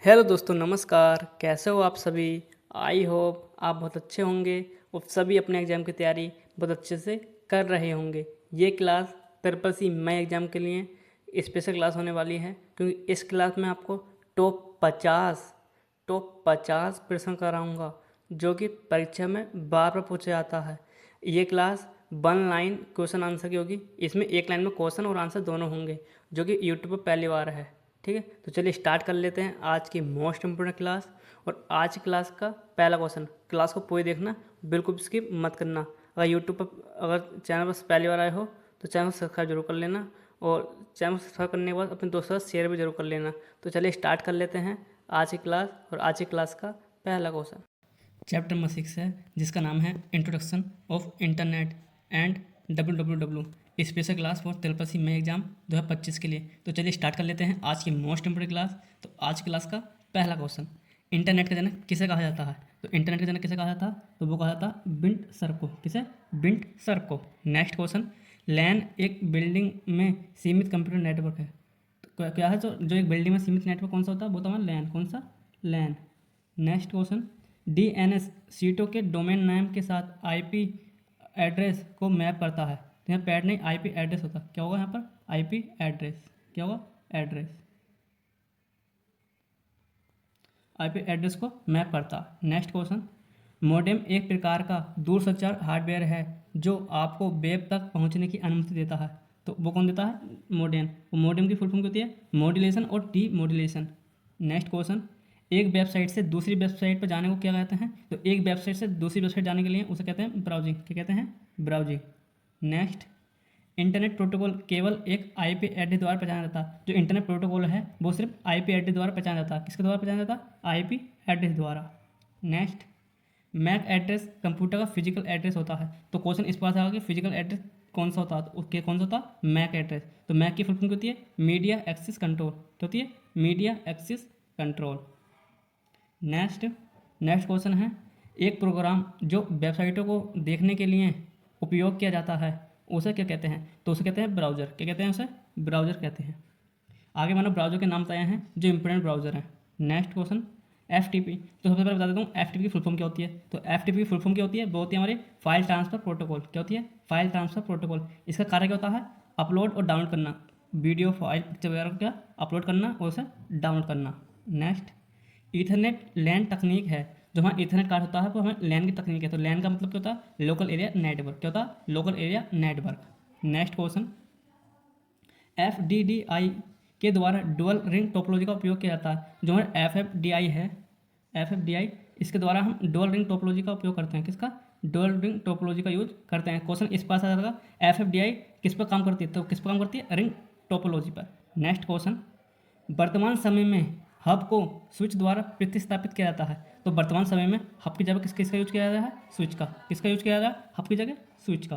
Hello दोस्तों, नमस्कार। कैसे हो आप सभी। आई होप आप बहुत अच्छे होंगे और सभी अपने एग्ज़ाम की तैयारी बहुत अच्छे से कर रहे होंगे। ये क्लास ट्रिपल सी मई एग्ज़ाम के लिए स्पेशल क्लास होने वाली है, क्योंकि इस क्लास में आपको टॉप 50 प्रश्न कराऊंगा जो कि परीक्षा में बार बार पूछा जाता है। ये क्लास 1 लाइन क्वेश्चन आंसर की होगी। इसमें एक लाइन में क्वेश्चन और आंसर दोनों होंगे, जो कि यूट्यूब पर पहली बार है। ठीक है, तो चलिए स्टार्ट कर लेते हैं आज की मोस्ट इम्पोर्टेंट क्लास। और आज की क्लास का पहला क्वेश्चन, क्लास को पूरी देखना, बिल्कुल स्किप मत करना। अगर चैनल पर पहली बार आए हो तो चैनल को सब्सक्राइब जरूर कर लेना, और चैनल को सब्सक्राइब करने के बाद अपने दोस्तों के साथ शेयर भी जरूर कर लेना। तो चलिए स्टार्ट कर लेते हैं आज की क्लास। और आज की क्लास का पहला क्वेश्चन चैप्टर नंबर 6 है, जिसका नाम है introduction of internet and WWW special class for triple C मई एग्जाम 2025 के लिए। तो चलिए स्टार्ट कर लेते हैं आज की मोस्ट इंपोर्टेंट क्लास। तो आज की क्लास का पहला क्वेश्चन, इंटरनेट का जनक किसे कहा जाता है। तो इंटरनेट का जनक किसे कहा जाता है, तो वो कहा जाता है बिंट सर को। किसे? बिंट सर को। नेक्स्ट क्वेश्चन, लैन एक बिल्डिंग में सीमित कंप्यूटर नेटवर्क है। तो क्या है, जो एक बिल्डिंग में सीमित नेटवर्क कौन सा होता है, वो तो हमारा लैन। कौन सा? लैन। नेक्स्ट क्वेश्चन, DNS सीटों के डोमेन नाम के साथ IP एड्रेस को मैप करता है। तो यहाँ पैड नहीं, IP एड्रेस होता है। क्या होगा यहाँ पर? IP address. क्या होगा? एड्रेस। IP एड्रेस को मैप करता है। नेक्स्ट क्वेश्चन, मोडेम एक प्रकार का दूरसंचार हार्डवेयर है जो आपको वेब तक पहुंचने की अनुमति देता है। तो वो कौन देता है? मोडेम। मोडेम की फुल फॉर्म क्या होती है? मॉड्यूलेशन और डीमॉड्यूलेशन। नेक्स्ट क्वेश्चन, एक वेबसाइट से दूसरी वेबसाइट पर जाने को क्या कहते हैं? तो एक वेबसाइट से दूसरी वेबसाइट जाने के लिए उसे कहते हैं ब्राउजिंग। क्या कहते हैं? ब्राउजिंग। नेक्स्ट, इंटरनेट प्रोटोकॉल केवल एक IP एड्रेस द्वारा पहचाना जाता है। जो इंटरनेट प्रोटोकॉल है वो सिर्फ IP एड्रेस द्वारा पहचाना जाता है। किसके द्वारा पहचाना जाता है? IP एड्रेस द्वारा। नेक्स्ट, मैक एड्रेस कंप्यूटर का फिजिकल एड्रेस होता है। तो क्वेश्चन इस पास आएगा कि फिजिकल एड्रेस कौन सा होता है, तो उसके कौन सा होता है? MAC address. तो मैक की फुल फॉर्म क्या होती है? Media access control. क्या होती है? Media access control. Next question है, एक प्रोग्राम जो वेबसाइटों को देखने के लिए उपयोग किया जाता है उसे क्या कहते हैं? तो उसे कहते हैं ब्राउज़र। क्या कहते हैं? उसे ब्राउज़र कहते हैं। आगे मैंने ब्राउज़र के नाम बताए हैं जो इंपॉर्टेंट ब्राउज़र हैं। Next question, FTP। तो सबसे पहले बता देता हूँ FTP की फुल फॉर्म क्या होती है। तो FTP की फुल फॉर्म क्या होती है? वो होती है हमारी फाइल ट्रांसफ़र प्रोटोकॉल। क्या होती है? File transfer protocol. इसका कार्य क्या होता है? अपलोड और डाउनलोड करना, वीडियो फाइल पिक्चर वगैरह को क्या अपलोड करना और उसे डाउनलोड करना। नेक्स्ट, ईथरनेट लैन तकनीक है। जो हमारा ईथरनेट कार्ड होता है वो हमें लैन की तकनीक है। तो लैन का मतलब क्या होता है? Local area network. क्या होता है? Local area network. Next question, FDDI के द्वारा डुअल रिंग टोपोलॉजी का उपयोग किया जाता है। जो हमारा FFDI है, FFDI, इसके द्वारा हम डुअल रिंग टोपोलॉजी का उपयोग करते हैं। किसका? डुअल रिंग टोपोलॉजी का यूज करते हैं। क्वेश्चन इस पास आ जाएगा, FFDI किस पर काम करती है? तो किस पर काम करती है? रिंग टोपोलॉजी पर। नेक्स्ट क्वेश्चन, वर्तमान समय में हब को स्विच द्वारा प्रतिस्थापित किया जाता है। तो वर्तमान समय में हब की जगह किसका यूज किया जा रहा है? स्विच का। किसका यूज किया जा रहा है? हब की जगह स्विच का।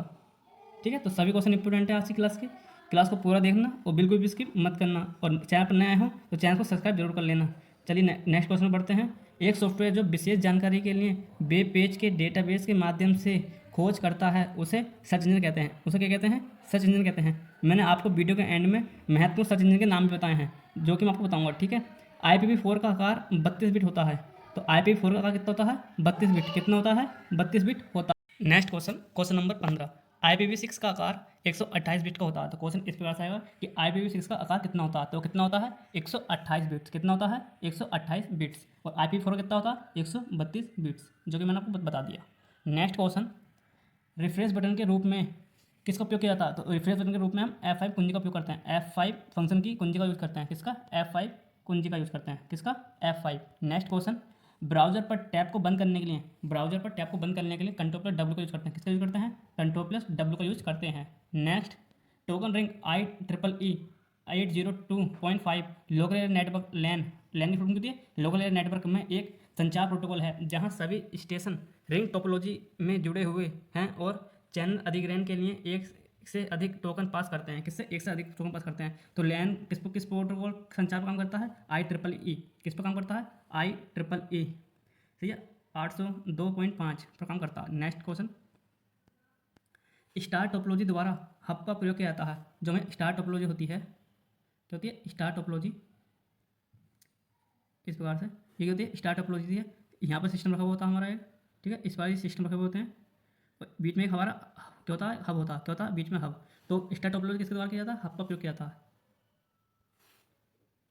ठीक है, तो सभी क्वेश्चन इंपॉर्टेंट है आज की क्लास के। क्लास को पूरा देखना और बिल्कुल भी स्किप मत करना। और चैनल पर नए आए हो तो चैनल को सब्सक्राइब जरूर कर लेना। चलिए नेक्स्ट क्वेश्चन पढ़ते हैं। एक सॉफ्टवेयर जो विशेष जानकारी के लिए वेब पेज के डेटाबेस के माध्यम से खोज करता है उसे सर्च इंजन कहते हैं। उसे क्या कहते हैं? सर्च इंजन कहते हैं। मैंने आपको वीडियो के एंड में महत्वपूर्ण सर्च इंजन के नाम भी बताए हैं, जो कि मैं आपको बताऊंगा। ठीक है, IPv4 का आकार 32 बिट होता है। तो IPv4 का आकार कितना होता है? 32 बिट। कितना होता है? 32 बिट होता है। Next question, question number 15, IPv6 का आकार 128 बिट का होता है। तो क्वेश्चन इस प्रकार से आएगा कि IPv6 का आकार कितना होता है? तो कितना होता है? 128 बिट्स। कितना होता है? 128 बिट्स। और IPv4 कितना होता है? 132 बिट्स, जो कि मैंने आपको बता दिया। नेक्स्ट क्वेश्चन, रिफ्रेश बटन के रूप में किसका उपयोग किया जाता है? तो रिफ्रेश बटन के रूप में हम F5 कुंजी का उपयोग करते हैं। F5 फंक्शन की कुंजी का यूज़ करते हैं। किसका? F5 कुंजी का यूज़ करते हैं। किसका? F5। नेक्स्ट क्वेश्चन, ब्राउजर पर टैब को बंद करने के लिए कंट्रोल+W का यूज़ करते हैं। किसका यूज़ करते हैं? कंट्रोल+W का यूज़ करते हैं। Next, token ring IEEE 802.5 local area network LAN की फुल होती है। लोकल एरिया नेटवर्क में एक संचार प्रोटोकॉल है जहां सभी स्टेशन रिंग टोपोलॉजी में जुड़े हुए हैं और चैनल अधिग्रहण के लिए एक से अधिक टोकन पास करते हैं। किससे? एक से अधिक टोकन पास करते हैं। तो लैन किस प्रोटोकॉल संचार पर काम करता है? IEEE। किस पर काम करता है? IEEE। ठीक है, 802.5 पर काम करता है। नेक्स्ट क्वेश्चन, स्टार टोपोलॉजी द्वारा हब का प्रयोग किया जाता है। जो हमें स्टार टोपोलॉजी होती है, क्या होती है? Star topology. इस प्रकार से। ये क्या होती है, स्टार टोपोलॉजी है। यहाँ पर सिस्टम रखा हुआ होता है हमारा एक, ठीक है, इस बार सिस्टम रखे हुए होते हैं, बीच में एक हमारा क्या होता है, हब होता है, क्या होता है बीच में हब। तो स्टार टोपोलॉजी किसके द्वारा किया जाता है, हब का प्रयोग किया जाता है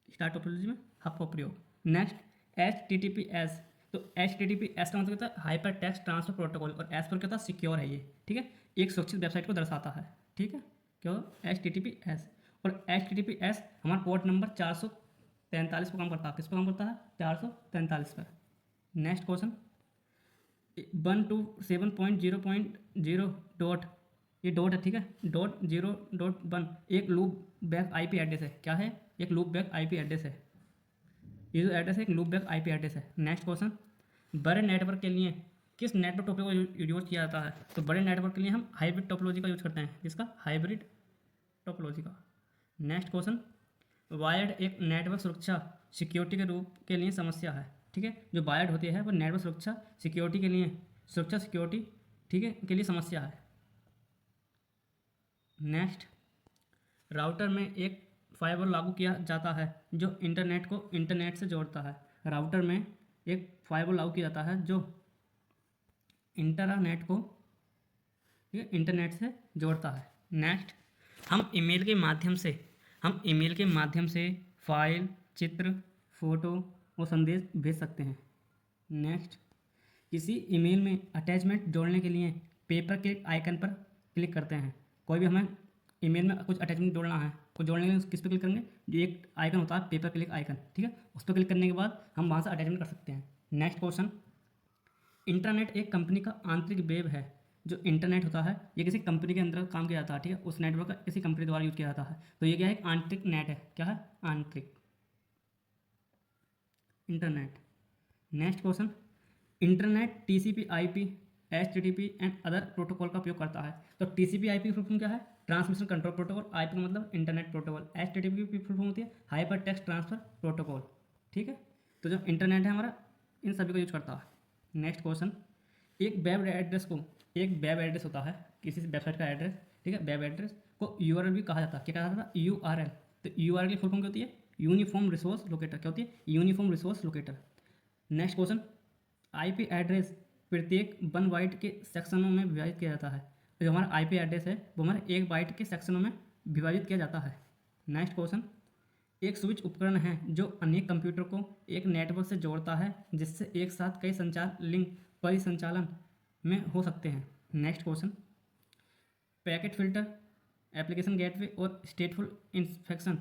स्टार टोपोलॉजी में, हब का प्रयोग। Next HTTPS। तो HTTPS का मतलब होता है हाइपर टेक्स्ट ट्रांसफर प्रोटोकॉल, और एस पर क्या होता है, सिक्योर है ये, ठीक है, एक सुरक्षित वेबसाइट को दर्शाता है, ठीक है, क्या होगा HTTPS। और HTTPS हमारा पोर्ट नंबर 443 पर काम करता है। किस पर काम करता है, 443 पर। नेक्स्ट क्वेश्चन 127.0.0 डॉट, ये डॉट है, ठीक है, .0.1 एक लूप बैक आईपी एड्रेस है। क्या है, एक लूप बैक आईपी एड्रेस है। ये जो एड्रेस है एक लूप बैक आईपी एड्रेस है। नेक्स्ट क्वेश्चन, बड़े नेटवर्क के लिए किस नेटवर्क टोपोलॉजी का यूज किया जाता है। तो बड़े नेटवर्क के लिए हम हाइब्रिड टोपोलॉजी का यूज करते हैं, जिसका हाइब्रिड टोपोलॉजी का। नेक्स्ट क्वेश्चन, वायर्ड एक नेटवर्क सुरक्षा सिक्योरिटी के रूप के लिए समस्या है, ठीक है, जो वायर्ड होती है वो नेटवर्क सुरक्षा सिक्योरिटी के लिए, सुरक्षा सिक्योरिटी, ठीक है, के लिए समस्या है। नेक्स्ट, राउटर में एक फाइबर लागू किया जाता है जो इंटरनेट को इंटरनेट से जोड़ता है। राउटर में एक फाइबर लागू किया जाता है जो इंटरनेट को, ठीक है, इंटरनेट से जोड़ता है। नेक्स्ट, हम ईमेल के माध्यम से फाइल, चित्र, फोटो और संदेश भेज सकते हैं। नेक्स्ट, किसी ईमेल में अटैचमेंट जोड़ने के लिए पेपर क्लिक आइकन पर क्लिक करते हैं। कोई भी हमें ईमेल में कुछ अटैचमेंट जोड़ना है, कुछ जोड़ने के लिए किस पर क्लिक करेंगे, जो एक आइकन होता है पेपर क्लिक आइकन, ठीक है, उस पर क्लिक करने के बाद हम वहाँ से अटैचमेंट कर सकते हैं। नेक्स्ट क्वेश्चन, इंटरनेट एक कंपनी का आंतरिक वेब है। जो इंटरनेट होता है ये किसी कंपनी के अंदर काम किया जाता है, ठीक है, उस नेटवर्क का किसी कंपनी द्वारा यूज किया जाता है। तो ये क्या है, एक आंतरिक नेट है। क्या है, आंतरिक internet. Next question, internet TCP IP HTTP and other protocol का उपयोग करता है। तो TCP IP की फुल फॉर्म क्या है, ट्रांसमिशन कंट्रोल प्रोटोकॉल। IP का मतलब इंटरनेट प्रोटोकॉल। HTTP की फुल फॉर्म होती है हाइपर टेक्स्ट ट्रांसफर प्रोटोकॉल, ठीक है। तो जो इंटरनेट है हमारा इन सभी का यूज करता है। नेक्स्ट क्वेश्चन, एक वेब एड्रेस होता है किसी वेबसाइट का एड्रेस, ठीक है, वेब एड्रेस को URL भी कहा जाता है। क्या कहा जाता है, URL। तो URL की फुल फॉर्म क्या होती है, यूनिफॉर्म रिसोर्स लोकेटर। क्या होती है, uniform resource locator. Next question, IP address प्रत्येक 1 बाइट के सेक्शनों में विभाजित किया जाता है। तो जो हमारा IP एड्रेस है वो हमारे 1 बाइट के सेक्शनों में विभाजित किया जाता है। नेक्स्ट क्वेश्चन, एक स्विच उपकरण है जो अनेक कंप्यूटर को एक नेटवर्क से जोड़ता है जिससे एक साथ कई संचार लिंक परिसंचालन में हो सकते हैं। Next question, packet filter, application gateway और स्टेटफुल इन्फेक्शन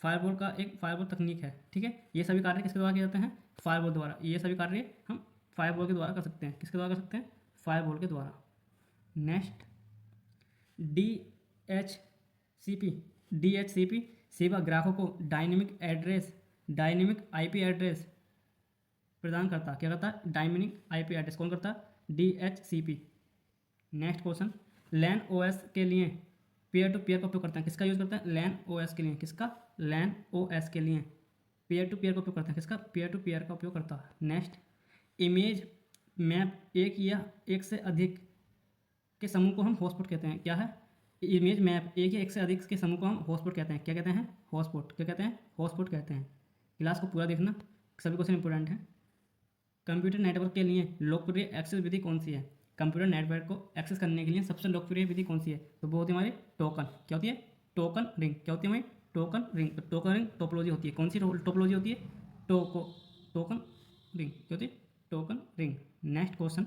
फायरवॉल का एक फायरवॉल तकनीक है, ठीक है। ये सभी कार्य किसके द्वारा किए जाते हैं, फायरवॉल द्वारा। ये सभी कार्य हम फायरवॉल के द्वारा कर सकते हैं। किसके द्वारा कर सकते हैं, फायरवॉल के द्वारा। नेक्स्ट, DHCP सेवा ग्राहकों को डायनेमिक IP एड्रेस प्रदान करता है। क्या करता है, डायनेमिक IP एड्रेस कौन करता है, DHCP। Next question, LAN OS के लिए पीयर टू पीयर का उपयोग करते हैं। किसका यूज़ करते हैं, LAN OS के लिए। किसका, LAN OS के लिए पीयर टू पीयर का उपयोग करते हैं। किसका, पीयर टू पीयर का उपयोग करता है। नेक्स्ट, इमेज मैप एक या एक से अधिक के समूह को हम हॉटस्पॉट कहते हैं। क्या है, इमेज मैप एक या एक से अधिक के समूह को हम हॉटस्पॉट कहते हैं। क्या कहते हैं, हॉटस्पॉट। क्या कहते हैं, हॉटस्पॉट कहते हैं। क्लास को पूरा देखना, सभी क्वेश्चन इंपॉर्टेंट है। कंप्यूटर नेटवर्क के लिए लोकप्रिय एक्सेस विधि कौन सी है। कंप्यूटर नेटवर्क को एक्सेस करने के लिए सबसे लोकप्रिय विधि कौन सी है, तो वो होती है हमारी टोकन। क्या होती है, टोकन रिंग। क्या होती है हमारी, टोकन रिंग। तो टोकन रिंग टोपोलॉजी होती है। कौन सी टोपोलॉजी होती है, टोकन रिंग। क्या होती है, token ring. Next question,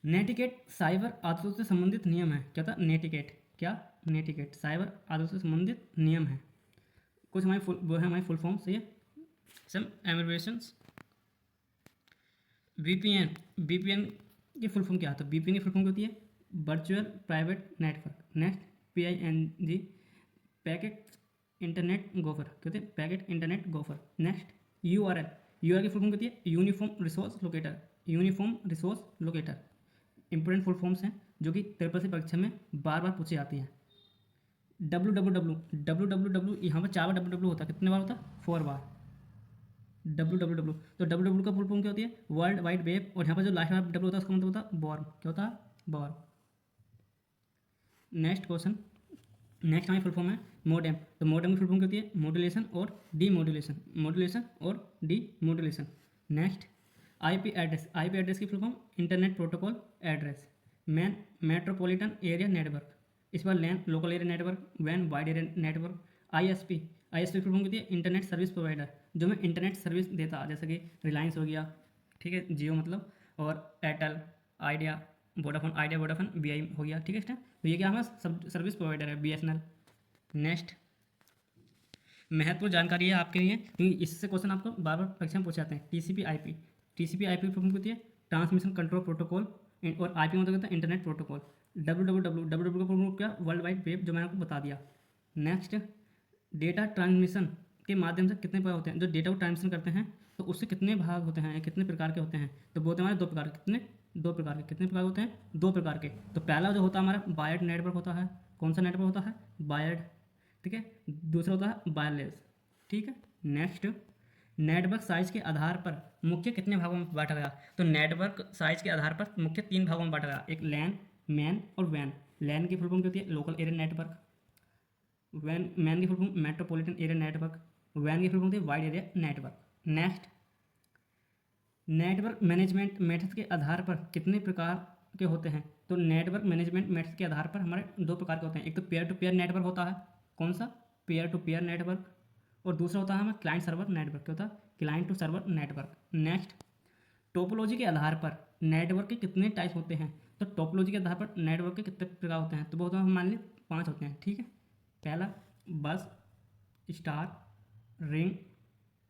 netiquette cyber आदतों से संबंधित नियम है। क्या था, नेटिकेट। क्या, नेटिकेट साइबर आदतों से संबंधित नियम है। कुछ हमारी वो है हमारी फुल फॉर्म से सम एब्रिविएशंस। VPN की फुल फॉर्म क्या है, तो VPN की फुल फॉर्म क्या होती है, virtual private network. Next, PING packet internet gopher. क्या होते हैं, packet internet gopher. Next, URL की फुल फॉर्म क्या होती है, uniform resource locator. Uniform resource locator. Important full forms हैं जो कि त्रिपल परीक्षा में बार बार पूछी जाती हैं। www यहाँ पर 4 बार www होता है, कितने बार होता है, 4 बार www। तो www का फुल फॉर्म क्या होती है, वर्ल्ड वाइड वेब। और यहाँ पर जो लास्ट में w होता है उसका मतलब होता है वॉर्म। क्या होता है, वॉर्म। नेक्स्ट क्वेश्चन, नेक्स्ट हमारी फुल फॉर्म है मोडेम। तो मोडेम की फुल फॉर्म क्या होती है? मॉड्यूलेशन और डीमॉड्यूलेशन, मॉड्यूलेशन और demodulation. Next IP address, IP address की full form internet protocol address. MAN metropolitan area network, इस बार लैन लोकल एरिया नेटवर्क, वैन wide area network. ISP, ISP full form होती है इंटरनेट सर्विस प्रोवाइडर, जो हमें internet service देता है, जैसे कि रिलायंस हो गया, ठीक है, जियो मतलब, और Airtel, idea, Vodafone, idea Vodafone, VI हो गया, ठीक है स्टार। तो ये क्या हमारा सर्विस प्रोवाइडर है, बीएसएनएल। नेक्स्ट महत्वपूर्ण जानकारी है आपके लिए, क्योंकि इससे क्वेश्चन आपको बार बार परीक्षा में पूछे जाते हैं। TCP IP, TCP IP form होती है ट्रांसमिशन कंट्रोल प्रोटोकॉल, और आईपी मतलब होता है इंटरनेट प्रोटोकॉल। डब्ल्यू का फॉर्म क्या? वर्ल्ड वाइड वेब, जो मैंने आपको बता दिया। नेक्स्ट डेटा ट्रांसमिशन के माध्यम से कितने प्रकार होते हैं? जो डेटा को ट्रांसमिशन करते हैं तो उससे कितने भाग होते हैं, कितने प्रकार के होते हैं? तो वो होते हैं हमारे दो प्रकार के। कितने? दो प्रकार के। कितने प्रकार होते हैं? दो प्रकार के। तो पहला जो होता है हमारा वायर्ड नेटवर्क होता है। कौन सा नेटवर्क होता है? वायर्ड, ठीक है। दूसरा होता है वायरलेस, ठीक है। नेक्स्ट नेटवर्क साइज के आधार पर मुख्य कितने भागों में बांटा गया? तो नेटवर्क साइज के आधार पर मुख्य तीन भागों में बांटा गया, एक लैन, मैन और वैन। लैन की फुल फॉर्म क्या होती है? Local area network. वैन, मैन की full form metropolitan area network. वैन की फुल फॉर्म होती है wide area network. Next network management method के आधार पर कितने प्रकार के होते हैं? तो नेटवर्क मैनेजमेंट मेथड के आधार पर हमारे दो प्रकार के होते हैं। एक तो पेयर टू पेयर नेटवर्क होता है। कौन सा? Peer to peer network. और दूसरा होता है हमारा क्लाइंट सर्वर नेटवर्क। क्या होता है? Client to server network. Next topology के आधार पर नेटवर्क के कितने टाइप होते हैं? तो टोपोलॉजी के आधार पर नेटवर्क के कितने प्रकार होते हैं? तो वो होता है, मान लीजिए 5 होते हैं, ठीक है। पहला बस, स्टार, रिंग,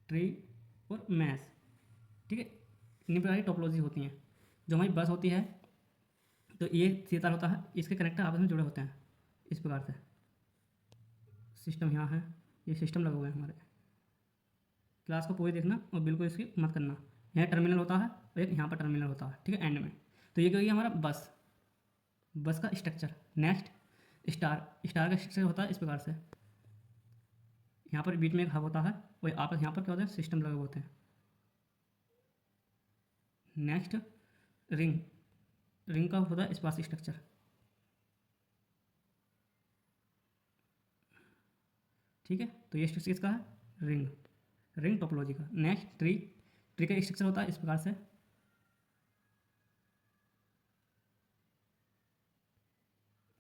ट्री और मैश, ठीक है। इतनी प्रकार की टोपोलॉजी होती हैं। जो हमारी बस होती है, तो ये सीतार होता है, इसके कनेक्टर आपस में जुड़े होते हैं इस प्रकार से। सिस्टम यहाँ है, ये सिस्टम लगे हुए हैं हमारे। क्लास को पूरी देखना और बिल्कुल इसकी मत करना। यहाँ टर्मिनल होता है और एक यहाँ पर टर्मिनल होता है, ठीक है, एंड में। तो ये क्या होगी हमारा बस, बस का स्ट्रक्चर। नेक्स्ट स्टार, स्टार का स्ट्रक्चर होता है इस प्रकार से। यहाँ पर बीच में एक हब होता है और आपस यहाँ पर क्या होता है? सिस्टम लगे होते हैं। नेक्स्ट रिंग, रिंग का होता है स्पार्स स्ट्रक्चर, ठीक है। तो ये स्ट्रक्चर किसका है? रिंग, रिंग टोपोलॉजी का। नेक्स्ट ट्री, ट्री का स्ट्रक्चर होता है इस प्रकार से।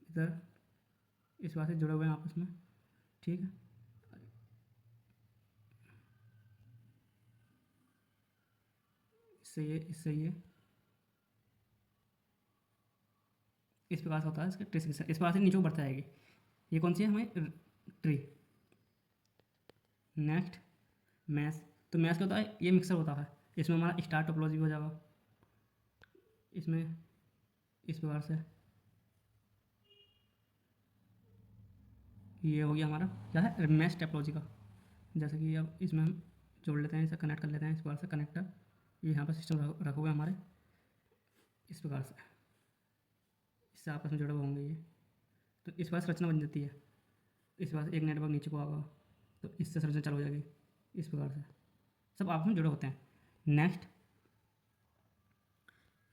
इधर इस प्रकार से जुड़े हुए हैं आपस में, ठीक है। इससे ये इस प्रकार से होता है इसका ट्री स्ट्रक्चर। इस प्रकार से नीचे को बढ़ता जाएगी। ये कौन सी है हमारी? ट्री। नेक्स्ट मैश, तो मैश क्या होता है? ये मिक्सर होता है। इसमें हमारा स्टार टोपोलॉजी हो जाएगा, इसमें इस प्रकार से। ये हो गया हमारा क्या है? मैश टोपोलॉजी का। जैसे कि अब इसमें हम जोड़ लेते हैं, इसे कनेक्ट कर लेते हैं इस प्रकार से। कनेक्टर ये यहाँ पर सिस्टम रखे हुए हमारे इस प्रकार से, इससे आपस में जुड़े हुए होंगे ये। तो इस प्रकार से रचना बन जाती है। इस प्रकार से एक नेटवर्क नीचे को आएगा तो इससे संरचना चालू हो जाएगी इस प्रकार से, सब आपस में जुड़े होते हैं। नेक्स्ट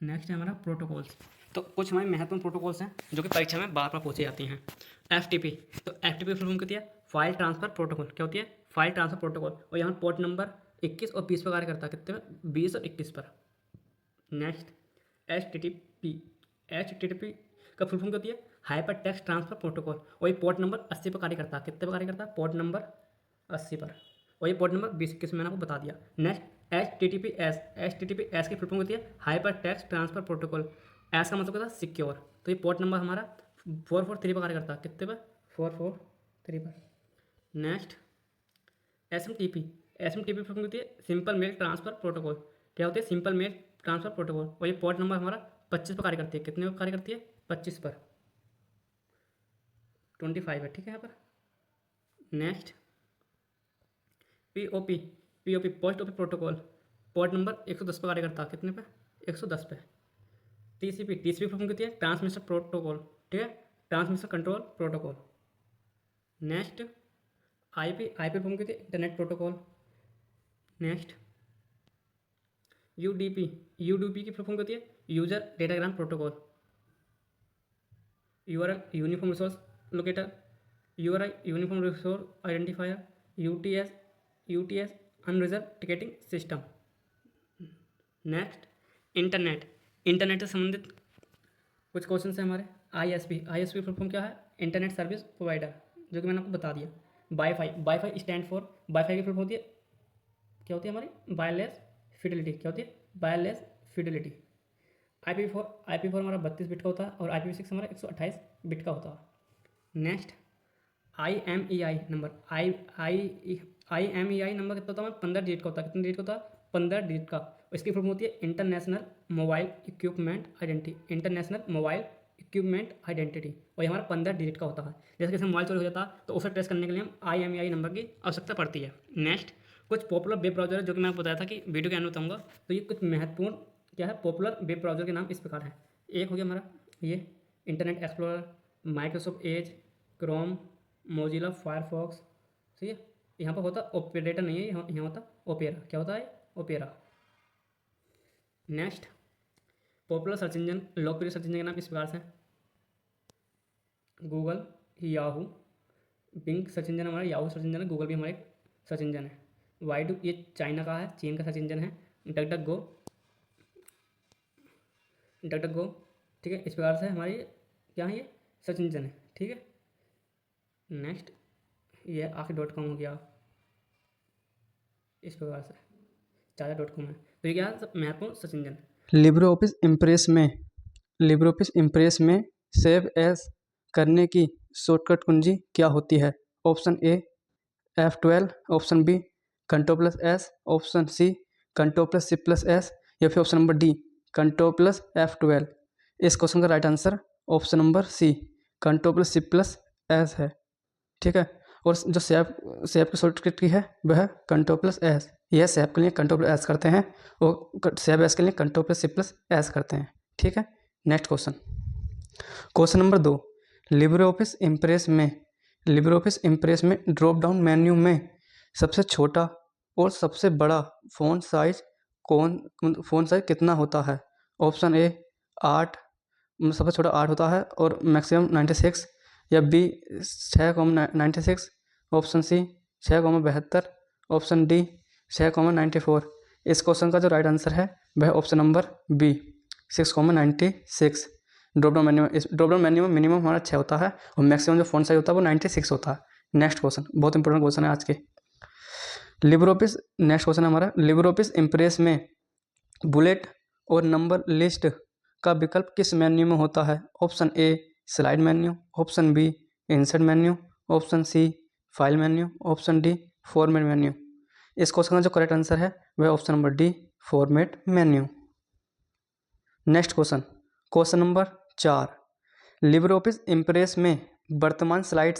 नेक्स्ट है हमारा प्रोटोकॉल्स। तो कुछ हमारे महत्वपूर्ण प्रोटोकॉल्स हैं जो कि परीक्षा में बार बार पूछी जाती हैं। एफटीपी, तो एफटीपी फुल फॉर्म क्या होती है? File transfer protocol. क्या होती है? File transfer protocol. और यहाँ पोर्ट नंबर 21 और 20 पर कार्य करता है। कितने में? 20 और 21 पर। नेक्स्ट एचटीटीपी, एचटीटीपी का फुल फॉर्म क्या होती है? Hyper text transfer protocol. और ये पोर्ट नंबर 80 पर कार्य करता है। कितने पर कार्य करता है? पोर्ट नंबर 80 पर। और ये पोर्ट नंबर 20-21 मैंने आपको बता दिया। Next H T T P S की फुल फॉर्म होती है hyper text transfer protocol. S का मतलब होता है सिक्योर। तो ये पोर्ट नंबर हमारा 443 पर कार्य करता है। कितने पर? 443 पर। Next S M T P, S M T P full form होती है सिंपल मेल ट्रांसफर प्रोटोकॉल। क्या होती है? Simple mail transfer protocol. और ये पोर्ट नंबर हमारा 25 पर कार्य करती है। कितने पर कार्य करती है? 25 पर, 25 है, ठीक है यहाँ पर। Next POP, POP post office protocol. Port number 110 पर कार्य करता है। कितने पे? 110 पे। टीसीपी, टीसीपी फॉर्म होती है ट्रांसमिशन प्रोटोकॉल, ठीक है, transmission control protocol. Next IP, IP form होती है internet protocol. Next UDP, UDP की फॉर्म होती है user datagram protocol. URL uniform resource locator. URI uniform resource identifier, UTS unreserved ticketing system. Next internet से संबंधित कुछ क्वेश्चन है हमारे। आईएसपी फुल फॉर्म क्या है? इंटरनेट सर्विस प्रोवाइडर, जो कि मैंने आपको बता दिया। वाईफाई स्टैंड फॉर, वाईफाई की फुल फॉर्म होती है, क्या होती है हमारी? Wireless Fidelity. क्या होती है? Wireless Fidelity. IP4 हमारा 32 बिट का होता है और IPv6 हमारा 128 बिट का होता है। Next IMEI number, IMEI number कितना होता है हमारा? 15 डिजिट का होता है। कितने डिजिट का होता है? 15 डिजिट का। इसकी फुल फॉर्म होती है international mobile equipment identity. International mobile equipment identity, और ये हमारा 15 डिजिट का होता है। जैसे कि मोबाइल चोरी हो जाता है तो उसे ट्रेस करने के लिए हम IMEI नंबर की आवश्यकता पड़ती है। नेक्स्ट कुछ पॉपुलर वेब ब्राउजर है, जो कि मैंने बताया था कि वीडियो के अंत में बताऊंगा। तो ये कुछ महत्वपूर्ण क्या है, पॉपुलर वेब ब्राउजर के नाम इस प्रकार हैं। एक हो गया हमारा ये internet explorer, Microsoft Edge, Chrome, Mozilla Firefox. ठीक है, यहाँ पर होता ओपेरेटर नहीं है, यहाँ होता ओपेरा। क्या होता है? Opera. Next popular search engine, लोकप्रिय सर्च इंजन के नाम इस प्रकार से हैं। Google, Yahoo, Bing search engine हमारा याहू सर्च इंजन है। गूगल भी हमारा एक सर्च इंजन है। वाइडू ये चाइना का है, चीन का सर्च इंजन है। डक गो, ठीक है, इस प्रकार से हमारी क्या है? ये सर्च इंजन है। ठीक है, नेक्स्ट ये आखिर.com हो गया, इस प्रकार से चाचा.com है। तो ये क्या है? महत्वपूर्ण search engine. Libre office Impress में सेव एज करने की शॉर्टकट कुंजी क्या होती है? Option A F12, option B Ctrl+S, option C Ctrl+C+S, या फिर ऑप्शन नंबर डी Ctrl+F12। इस क्वेश्चन का right answer option number C Ctrl+C+S है। ठीक है, और जो सेव की शॉर्टकट की है वह है Ctrl+S। यह सेव के लिए Ctrl+S करते हैं और सेव एस के लिए Ctrl+C+S करते हैं। ठीक है, next question number 2। Libre office Impress में ड्रॉप डाउन मेन्यू में सबसे छोटा और सबसे बड़ा फ़ॉन्ट साइज कितना होता है? ऑप्शन ए 8, सबसे छोटा 8 होता है और मैक्सिमम 96, या B 6,96, option C 6,72, option D 6,94। इस क्वेश्चन का जो राइट आंसर है वह option number B 6,96। Drop down menu में मिनिमम हमारा 6 होता है और मैक्सिमम जो फ़ॉन्ट साइज होता है वो 96 होता है। नेक्स्ट क्वेश्चन बहुत इंपॉर्टेंट क्वेश्चन है आज के। नेक्स्ट क्वेश्चन है हमारा, लिब्रे ऑफिस इम्प्रेस में बुलेट और नंबर लिस्ट का विकल्प किस मेन्यू में होता है? Option A slide menu, option B insert menu, option C file menu, option D format menu. इस क्वेश्चन का जो करेक्ट आंसर है वह option number D format menu. Next question number 4। Libre office Impress में वर्तमान स्लाइड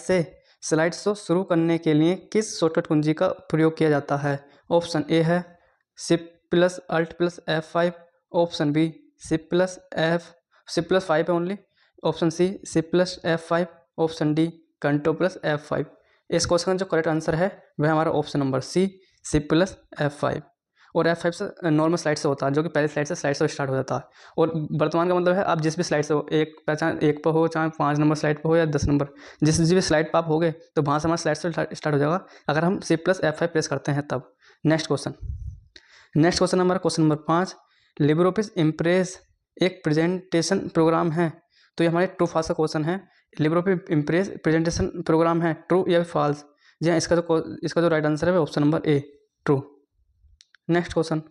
शो शुरू करने के लिए किस शॉर्टकट कुंजी का प्रयोग किया जाता है? ऑप्शन ए है Shift+Alt+F5, ऑप्शन बी Shift+5 है only, option C Shift+F5, option D Ctrl+F5। इस क्वेश्चन का जो करेक्ट आंसर है वह हमारा ऑप्शन नंबर सी Shift+F5। और F5 से नॉर्मल स्लाइड से होता है, जो कि पहले स्लाइड से स्टार्ट हो जाता है। और वर्तमान का मतलब है आप जिस भी स्लाइड से हो, चाहे एक पर हो, चाहे 5 नंबर स्लाइड पर हो या 10 नंबर, जिस भी स्लाइड पर आप हो गए तो वहाँ से हमारा स्लाइड से स्टार्ट हो जाएगा अगर हम Shift+F5 प्रेस करते हैं तब। नेक्स्ट क्वेश्चन हमारा question number 5। Libre office impress एक प्रेजेंटेशन प्रोग्राम है, तो ये हमारे ट्रू फॉल्स का क्वेश्चन है। Libre office impress presentation programme है, ट्रू या फॉल्स? जी हाँ, इसका जो राइट आंसर है option number A true. Next question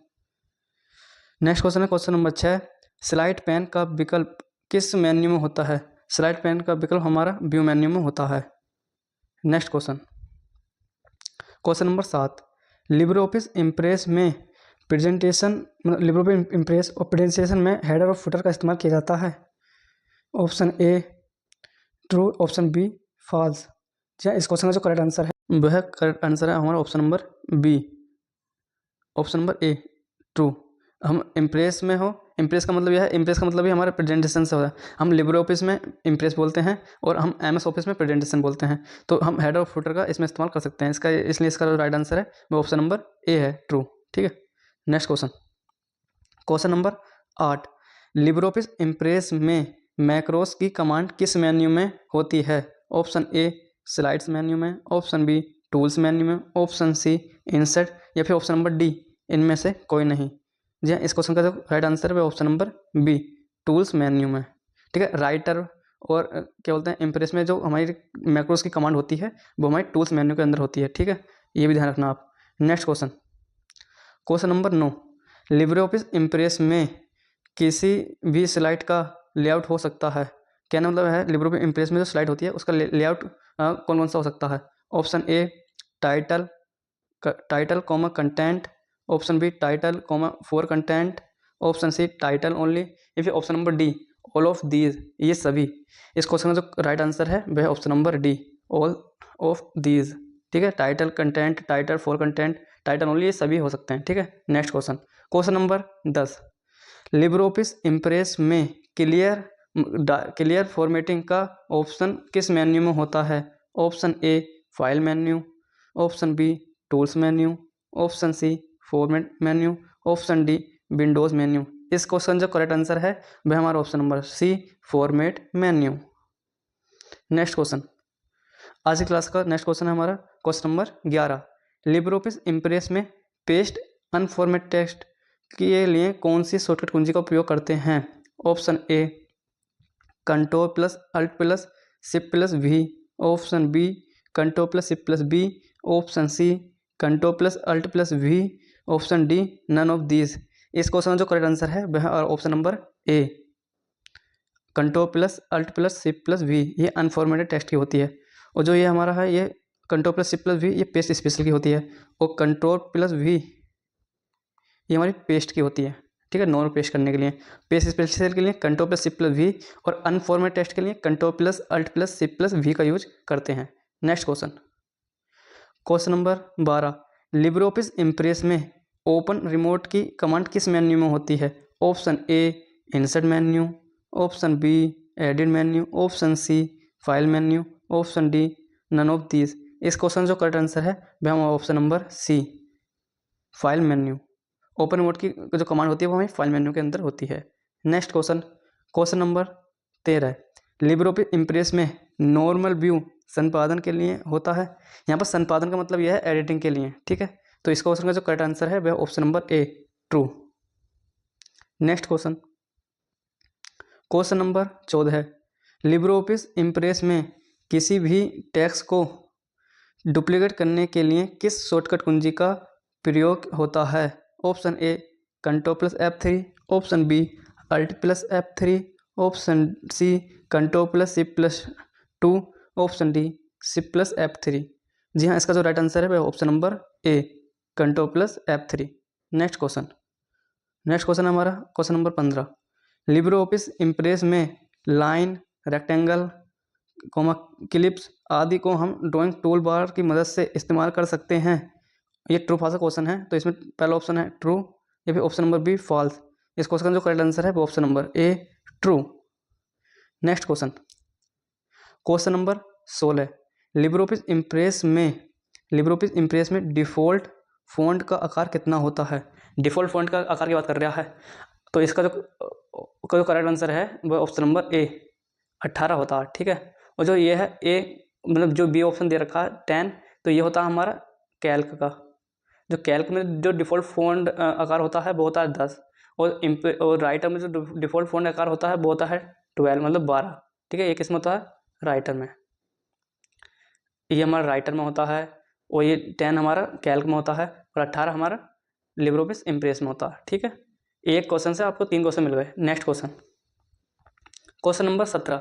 है क्वेश्चन नंबर 6। स्लाइड पैन का विकल्प किस मेन्यू में होता है? स्लाइड पैन का विकल्प हमारा व्यू मेन्यू में होता है। Next question number 7। Libre office Impress में प्रेजेंटेशन में हेडर और फुटर का इस्तेमाल किया जाता है। Option A true, option B false. इस क्वेश्चन का जो करेक्ट आंसर है वह करेक्ट आंसर है हमारा option number B, option number A true. हम इम्प्रेस में हो, इम्प्रेस का मतलब यह है, इम्प्रेस का मतलब ही हमारे प्रेजेंटेशन से होता है। हम लिब्रे ऑफिस में इम्प्रेस बोलते हैं और हम MS ऑफिस में प्रेजेंटेशन बोलते हैं, तो हम हेडर और फुटर का इसमें इस्तेमाल कर सकते हैं। इसलिए इसका जो राइट आंसर है वो ऑप्शन नंबर ए है ट्रू। ठीक है, next question number 8। Libre office Impress में मैक्रोस की कमांड किस मेन्यू में होती है? ऑप्शन ए स्लाइड्स मेन्यू में, ऑप्शन बी टूल्स मेन्यू में, ऑप्शन सी इंसर्ट, या फिर ऑप्शन नंबर डी इनमें से कोई नहीं। जी हाँ, इस क्वेश्चन का जो राइट आंसर है option number B tools menu में। ठीक है, राइटर और क्या बोलते हैं इम्प्रेस में जो हमारी मैक्रोस की कमांड होती है वो हमारी टूल्स मेन्यू के अंदर होती है। ठीक है, ये भी ध्यान रखना आप। Next question, question number 9, Libre office Impress में किसी भी स्लाइड का लेआउट हो सकता है। कहना मतलब है लिब्रे ऑफिस इम्प्रेस में जो स्लाइड होती है उसका लेआउट कौन कौन सा हो सकता है। Option A title comma content, option B title comma for content, option C title only, या फिर option number D all of these, ये सभी। इस क्वेश्चन का जो राइट आंसर है वह option number D all of these. ठीक है, title content, title for content, title only, ये सभी हो सकते हैं। ठीक है, next question, question number 10, Libre office Impress में क्लियर फॉर्मेटिंग का ऑप्शन किस मेन्यू में होता है। Option A file menu, option B tools menu, option C format menu, option D windows menu. इस क्वेश्चन जो करेक्ट आंसर है वह हमारा ऑप्शन नंबर सी फॉर्मेट मेन्यू। नेक्स्ट क्वेश्चन, आज की क्लास का नेक्स्ट क्वेश्चन है हमारा question number 11, Libre office Impress में पेस्ट अनफॉर्मेट टेक्स्ट के लिए कौन सी शॉर्टकट कुंजी का उपयोग करते हैं। Option A control plus alt plus shift plus V, option B control plus shift plus B, option C control plus alt plus V, option D none of these. इस question का जो करेक्ट आंसर है वह option number A control plus alt plus shift plus V, ये unformatted text की होती है। और जो ये हमारा है ये control plus shift plus V, ये पेस्ट स्पेशल की होती है। और कंट्रोल प्लस वी ये हमारी पेस्ट की होती है। ठीक है, नॉर्मल पेस्ट करने के लिए। पेस्ट स्पेशल के लिए control plus shift plus V, और अनफॉर्मेट टेक्स्ट के लिए control plus alt plus shift plus V का यूज करते हैं। Next question, question number 12, Libre office Impress में ओपन रिमोट की कमांड किस मेन्यू में होती है। Option A insert menu, option B edit menu, option C file menu, option D none of these. इस क्वेश्चन जो करेक्ट आंसर है वह हमारा ऑप्शन नंबर सी फाइल मेन्यू। ओपन रिमोट की जो कमांड होती है वो हमें फाइल मेन्यू के अंदर होती है। Next question, question number 13, Libre office Impress में नॉर्मल व्यू संपादन के लिए होता है। यहाँ पर संपादन का मतलब यह है एडिटिंग के लिए। ठीक है, तो इस क्वेश्चन का जो करेक्ट आंसर है वह option number A true. Next question, question number 14, Libre office Impress में किसी भी टेक्स्ट को डुप्लीकेट करने के लिए किस शॉर्टकट कुंजी का प्रयोग होता है। Option A control plus F3, option B alt plus F3, option C control plus shift plus 2, option D shift plus F3। जी हाँ, इसका जो राइट आंसर है वह option number A control plus F3। Next question हमारा question number 15, Libre office Impress में line, rectangle, clips आदि को हम ड्राइंग टूल बार की मदद से इस्तेमाल कर सकते हैं। ये ट्रू फॉल्स का क्वेश्चन है, तो इसमें पहला ऑप्शन है ट्रू, या फिर ऑप्शन नंबर बी फॉल्स। इस क्वेश्चन का जो करेक्ट आंसर है वो option number A true. Next question, question number 16, Libre office Impress में डिफ़ॉल्ट फ़ॉन्ट का आकार कितना होता है। डिफ़ॉल्ट फ़ॉन्ट का आकार की बात कर रहा है, तो इसका जो करेक्ट आंसर है वो ऑप्शन नंबर ए 18 होता है। ठीक है, और जो ये है ए मतलब जो बी ऑप्शन दे रखा है 10, तो ये होता है हमारा कैल्क का। जो कैल्क में जो डिफ़ॉल्ट फ़ॉन्ट आकार होता है वो होता है 10, और राइटर में जो डिफ़ॉल्ट फ़ॉन्ट आकार होता है वो होता है 12 मतलब 12। ठीक है, ये किस में होता है राइटर में, ये हमारा राइटर में होता है, और ये 10 हमारा कैल्क में होता है, और 18 हमारा लिब्रे ऑफिस इम्प्रेस में होता है। ठीक है, एक क्वेश्चन से आपको 3 क्वेश्चन मिल गए। Next question, question number 17,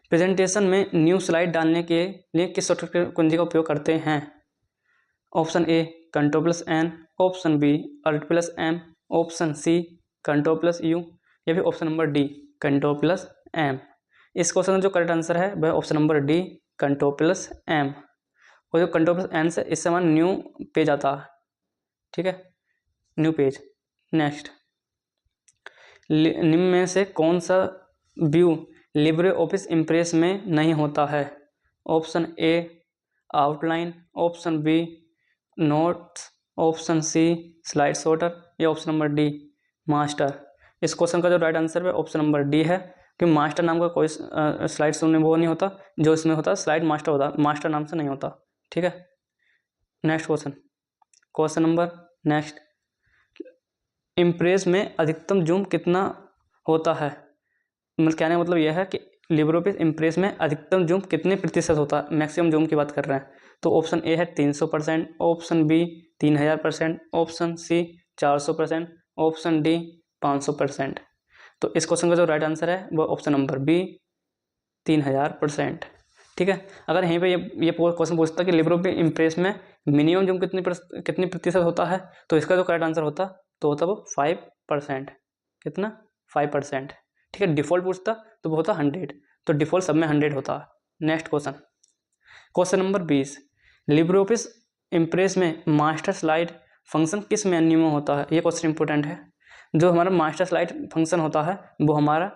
presentation में न्यू स्लाइड डालने के लिए किस शॉर्टकट कुंजी का उपयोग करते हैं। Option A control plus N, option B alt plus M, option C control plus U, या फिर option number D control plus M. इस क्वेश्चन का जो करेक्ट आंसर है वह option number D control plus M, और जो कंट्रोल प्लस एन से इससे हमारा न्यू पेज आता है। ठीक है, न्यू पेज। नेक्स्ट, निम्न में से कौन सा व्यू लिब्रे ऑफिस इम्प्रेस में नहीं होता है। Option A outline, option B notes, option C slide sorter, या ऑप्शन नंबर डी मास्टर। इस क्वेश्चन का जो राइट आंसर है ऑप्शन नंबर डी है कि मास्टर नाम का कोई स्लाइड में वो नहीं होता, जो इसमें होता स्लाइड मास्टर होता, मास्टर नाम से नहीं होता। ठीक है, next question number next, impress में अधिकतम जूम कितना होता है? मतलब कहने का मतलब यह है कि लिब्रोऑफिस इम्प्रेस में अधिकतम जूम कितने प्रतिशत होता है, मैक्सिमम जूम की बात कर रहे हैं। तो ऑप्शन ए है 300%, option B 3000%, option C 400%, option D 500%। तो इस क्वेश्चन का जो राइट आंसर है वो ऑप्शन नंबर बी 3000%। ठीक है, अगर यहीं पे ये क्वेश्चन पूछता कि लिब्रोऑफिस इम्प्रेस में मिनिमम जूम कितनी प्रतिशत होता है, तो इसका जो करेक्ट आंसर होता तो होता वो 5%। कितना? 5%। ठीक है, डिफ़ॉल्ट पूछता तो वो होता 100, तो डिफ़ॉल्ट सब में 100 होता है। नेक्स्ट क्वेश्चन नंबर 20, लिब्रोऑफिस इम्प्रेस में मास्टर स्लाइड फंक्शन किस मेन्यू में होता है? ये क्वेश्चन इंपॉर्टेंट है। जो हमारा मास्टर स्लाइड फंक्शन होता है वो हमारा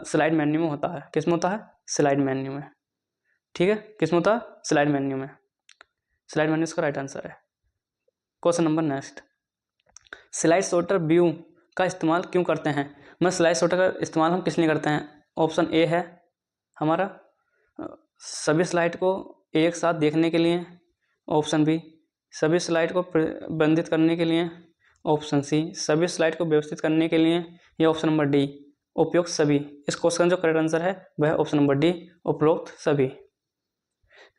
स्लाइड मेन्यू में होता है। किस में होता है? स्लाइड मेन्यू में। ठीक है, किस में होता है? स्लाइड मेन्यू में। स्लाइड मेन्यू इसका राइट आंसर है। Question number next, slide sorter view का इस्तेमाल क्यों करते हैं? मतलब स्लाइड सॉर्टर का इस्तेमाल हम किस लिए करते हैं? ऑप्शन ए है हमारा सभी स्लाइड को एक साथ देखने के लिए, ऑप्शन बी सभी स्लाइड को प्रबंधित करने के लिए, ऑप्शन सी सभी स्लाइड को व्यवस्थित करने के लिए, या ऑप्शन नंबर डी उपयुक्त सभी। इस क्वेश्चन जो करेक्ट आंसर है वह है ऑप्शन नंबर डी उपरोक्त सभी।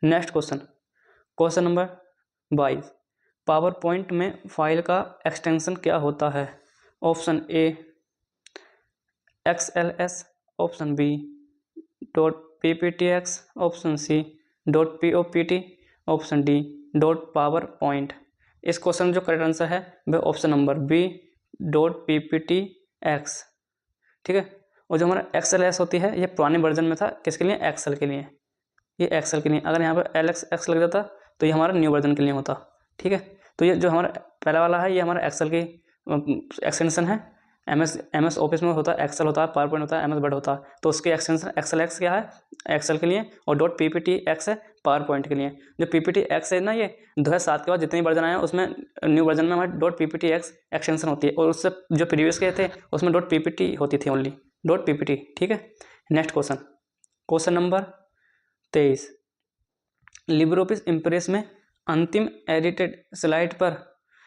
Next question number 22, PowerPoint में फाइल का एक्सटेंशन क्या होता है? Option A XLS, option B .pptx, option C .popt, option D .powerpoint। इस क्वेश्चन जो करेक्ट आंसर है वह ऑप्शन नंबर बी .pptx। ठीक है, और जो हमारा XLS होती है ये पुराने वर्जन में था, किसके लिए? एक्सेल के लिए। ये एक्सेल के लिए, अगर यहाँ पर LX लग जाता तो ये हमारा न्यू वर्जन के लिए होता। ठीक है, तो ये जो हमारा पहला वाला है ये हमारा एक्सेल की एक्सटेंशन है। MS ऑफिस में होता है एक्सेल होता है, पावर पॉइंट होता है, MS वर्ड होता है, तो उसके एक्सटेंशन XLX क्या है? एक्सेल के लिए, और .pptx है पावर पॉइंट के लिए। जो pptx है ना, ये 2007 के बाद जितने वर्जन आए उसमें न्यू वर्जन में हमारी .pptx एक्सटेंशन होती है, और उससे जो प्रीवियस के थे उसमें .ppt होती थी, ओनली .ppt। ठीक है, नेक्स्ट क्वेश्चन नंबर 23, लिब्रोऑफिस इम्प्रेस में अंतिम एडिटेड स्लाइड पर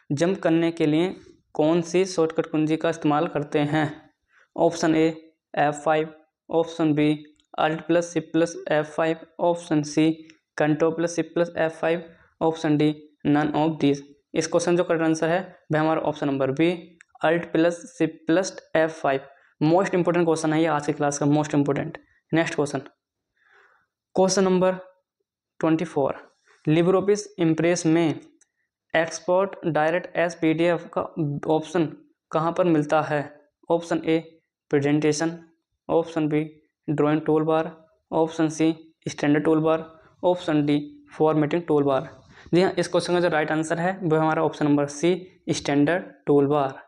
जंप करने के लिए कौन सी शॉर्टकट कुंजी का इस्तेमाल करते हैं? Option A F5, option B Alt+C+F5, option C Ctrl+C+F5, option D none of these. इस क्वेश्चन जो करेक्ट आंसर है वह हमारा option number B Alt+C+F5। Most important question है ये आज की क्लास का, most important. Next question number 24, LibreOffice Impress में एक्सपोर्ट डायरेक्ट एज PDF का ऑप्शन कहाँ पर मिलता है? Option A presentation, option B drawing toolbar, option C standard tool bar, option D formatting toolbar. जी हाँ, इस क्वेश्चन का जो राइट आंसर है वह हमारा option number C standard tool bar.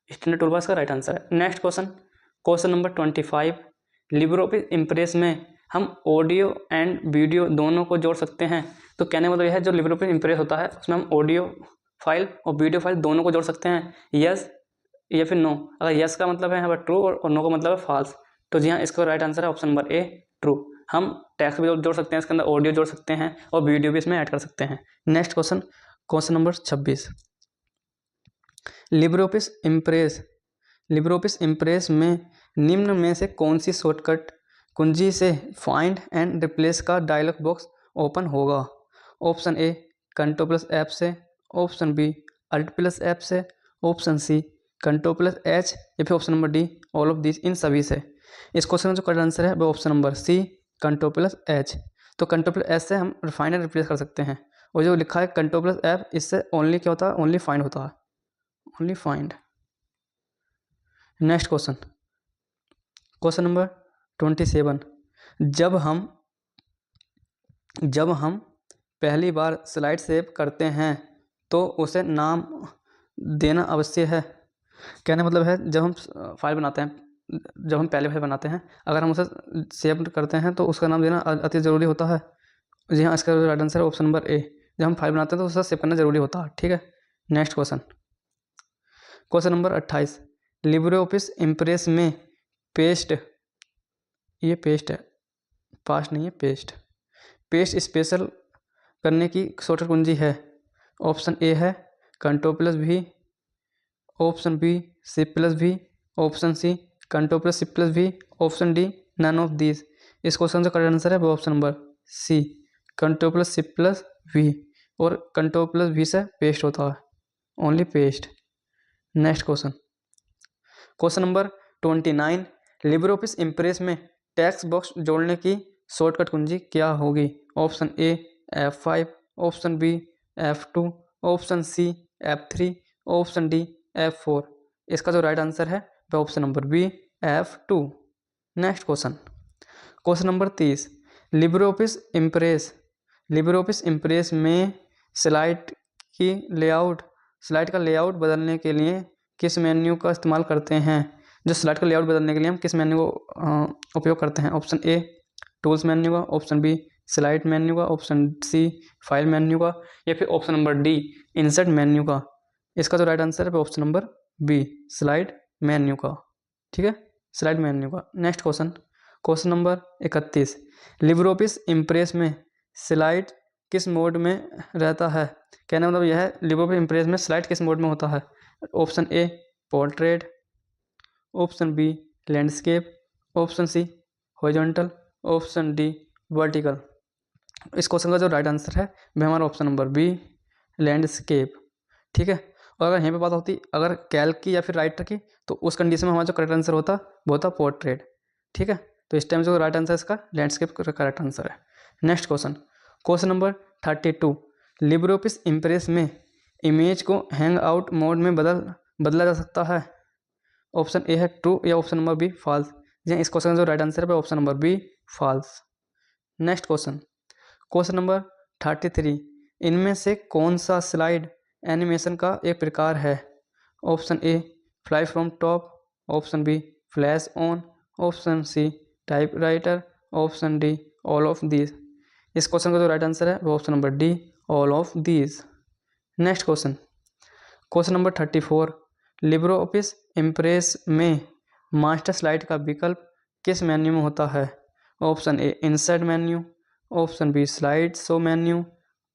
Standard tool bar इसका राइट आंसर है। Next question number 25, LibreOffice Impress में हम ऑडियो एंड वीडियो दोनों को जोड़ सकते हैं। तो कहने का मतलब यह है जो लिब्रोऑफिस इम्प्रेस होता है उसमें हम ऑडियो फाइल और वीडियो फाइल दोनों को जोड़ सकते हैं, यस या फिर नो। अगर यस का मतलब है यहाँ पर ट्रू और नो का मतलब है फॉल्स, तो जी हाँ इसका राइट आंसर है ऑप्शन नंबर ए ट्रू। हम टेक्स्ट भी जोड़ सकते हैं, इसके अंदर ऑडियो जोड़ सकते हैं और वीडियो भी इसमें ऐड कर सकते हैं। नेक्स्ट क्वेश्चन नंबर 26, लिब्रोऑफिस इम्प्रेस में निम्न में से कौन सी शॉर्टकट कुंजी से फाइंड एंड रिप्लेस का डायलॉग बॉक्स ओपन होगा? ऑप्शन ए Ctrl+F से, ऑप्शन बी Alt+F से, ऑप्शन सी Ctrl+H, या फिर option number D all of this, इन सभी से। इस क्वेश्चन का जो करेक्ट आंसर है वो ऑप्शन नंबर सी Ctrl+H। तो Ctrl+H से हम फाइंड एंड रिप्लेस कर सकते हैं, और जो लिखा है Ctrl+F इससे ओनली क्या होता है? ओनली फाइंड होता है, only find. Next question number 27, जब हम पहली बार स्लाइड सेव करते हैं तो उसे नाम देना आवश्यक है। कहने मतलब है जब हम फाइल बनाते हैं, जब हम पहले फाइल बनाते हैं, अगर हम उसे सेव करते हैं तो उसका नाम देना अति ज़रूरी होता है। जी हाँ, इसका राइट आंसर है ऑप्शन नंबर ए। जब हम फाइल बनाते हैं तो उसे सेव करना ज़रूरी होता है। ठीक है, नेक्स्ट क्वेश्चन नंबर 28, लिब्रोऑफिस इम्प्रेस में पेस्ट, ये पेस्ट है, पास्ट नहीं है पेस्ट। पेस्ट स्पेशल करने की शॉर्टकट कुंजी है, ऑप्शन ए है control plus V, option B shift plus V, option C control plus shift plus V, option D none of these. इस क्वेश्चन का करेक्ट आंसर है वो option number C control plus shift plus V, और control plus V से paste होता है, only paste. Next question, question number 29, Libre office Impress में text box जोड़ने की शॉर्टकट कुंजी क्या होगी? Option A F5, option B F2, option C F3, option D F4। इसका जो राइट आंसर है वह option number B F2। Next question, question number 30, Libre office Impress में स्लाइड का लेआउट बदलने के लिए किस मेन्यू का इस्तेमाल करते हैं? जो स्लाइड का लेआउट बदलने के लिए हम किस मेन्यू को उपयोग करते हैं? ऑप्शन ए टूल्स मेन्यू का, ऑप्शन बी स्लाइड मेन्यू का, ऑप्शन सी फाइल मेन्यू का, या फिर option number D insert menu का। इसका जो राइट आंसर है option number B slide menu का। ठीक है, स्लाइड मेन्यू का। Next question, question number 31, Libre office Impress में स्लाइड किस मोड में रहता है? कहने मतलब यह है लिब्रे ऑफिस इम्प्रेस में स्लाइड किस मोड में होता है? Option A portrait, option B landscape, option C horizontal, option D vertical. इस क्वेश्चन का जो राइट आंसर है वह हमारा ऑप्शन नंबर बी लैंडस्केप। ठीक है, और अगर यहाँ पे बात होती अगर कैल्क की या फिर राइटर की, तो उस कंडीशन में हमारा जो करेक्ट आंसर होता वो होता पोर्ट्रेट। ठीक है, तो इस टाइम जो राइट आंसर है इसका लैंडस्केप करेक्ट आंसर है। Next question, question number 32, Libre office Impress में इमेज को हैंग आउट मोड में बदला जा सकता है? ऑप्शन ए है ट्रू या ऑप्शन नंबर बी फॉल्स। जी इस क्वेश्चन का जो राइट आंसर है option number B false. Next question, question number 33, इनमें से कौन सा स्लाइड एनिमेशन का एक प्रकार है? Option A fly from top, option B flash on, option C typewriter, option D all of these. इस क्वेश्चन का जो राइट आंसर है वो option number D all of these. Next question, question number 34, Libre office Impress में master slide का विकल्प किस menu में होता है? Option A insert menu, option B slide show menu,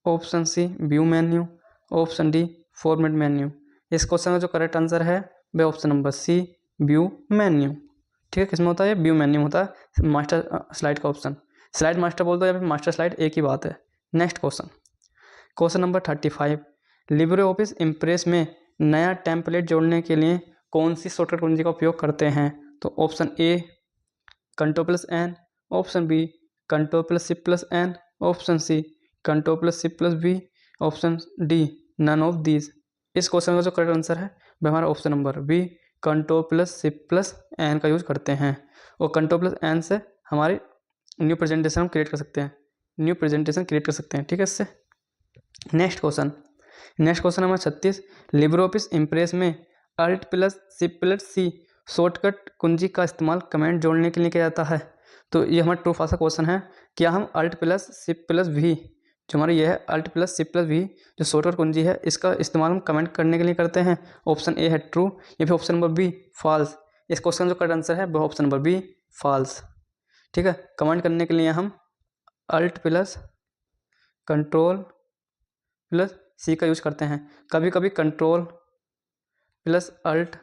option C view menu, option D format menu. इस question का जो करेक्ट आंसर है वह ऑप्शन नंबर सी व्यू मेन्यू। ठीक है, किसमें होता है? व्यू मेन्यू होता है मास्टर स्लाइड का ऑप्शन। स्लाइड मास्टर बोल दो या फिर मास्टर स्लाइड एक ही बात है। Next question, question number 35, Libre office Impress में नया टेम्पलेट जोड़ने के लिए कौन सी शॉर्टकट कुंजी का उपयोग करते हैं? तो option A control plus N, option B control plus shift plus N, option C control plus shift plus B, option D none of these. इस क्वेश्चन का जो करेक्ट आंसर है वह हमारा option number B control plus shift plus N का use करते हैं, और कंट्रोल प्लस एन से हमारी न्यू प्रेजेंटेशन हम क्रिएट कर सकते हैं। ठीक है, इससे next question number 36, Libre office Impress में अल्ट प्लस शिफ्ट प्लस सी शॉर्टकट कुंजी का इस्तेमाल कमेंट जोड़ने के लिए किया जाता है? तो ये हमारा ट्रू फॉल्स का क्वेश्चन है। क्या हम alt plus shift plus V, जो हमारा ये है alt plus shift plus V जो शॉर्टकट कुंजी है, इसका इस्तेमाल हम कमेंट करने के लिए करते हैं? ऑप्शन ए है ट्रू या फिर ऑप्शन नंबर बी फॉल्स। इस क्वेश्चन जो करेक्ट आंसर है वह ऑप्शन नंबर बी फॉल्स। ठीक है, कमेंट करने के लिए हम अल्ट प्लस कंट्रोल प्लस सी का यूज करते हैं। कभी कभी कंट्रोल प्लस अल्ट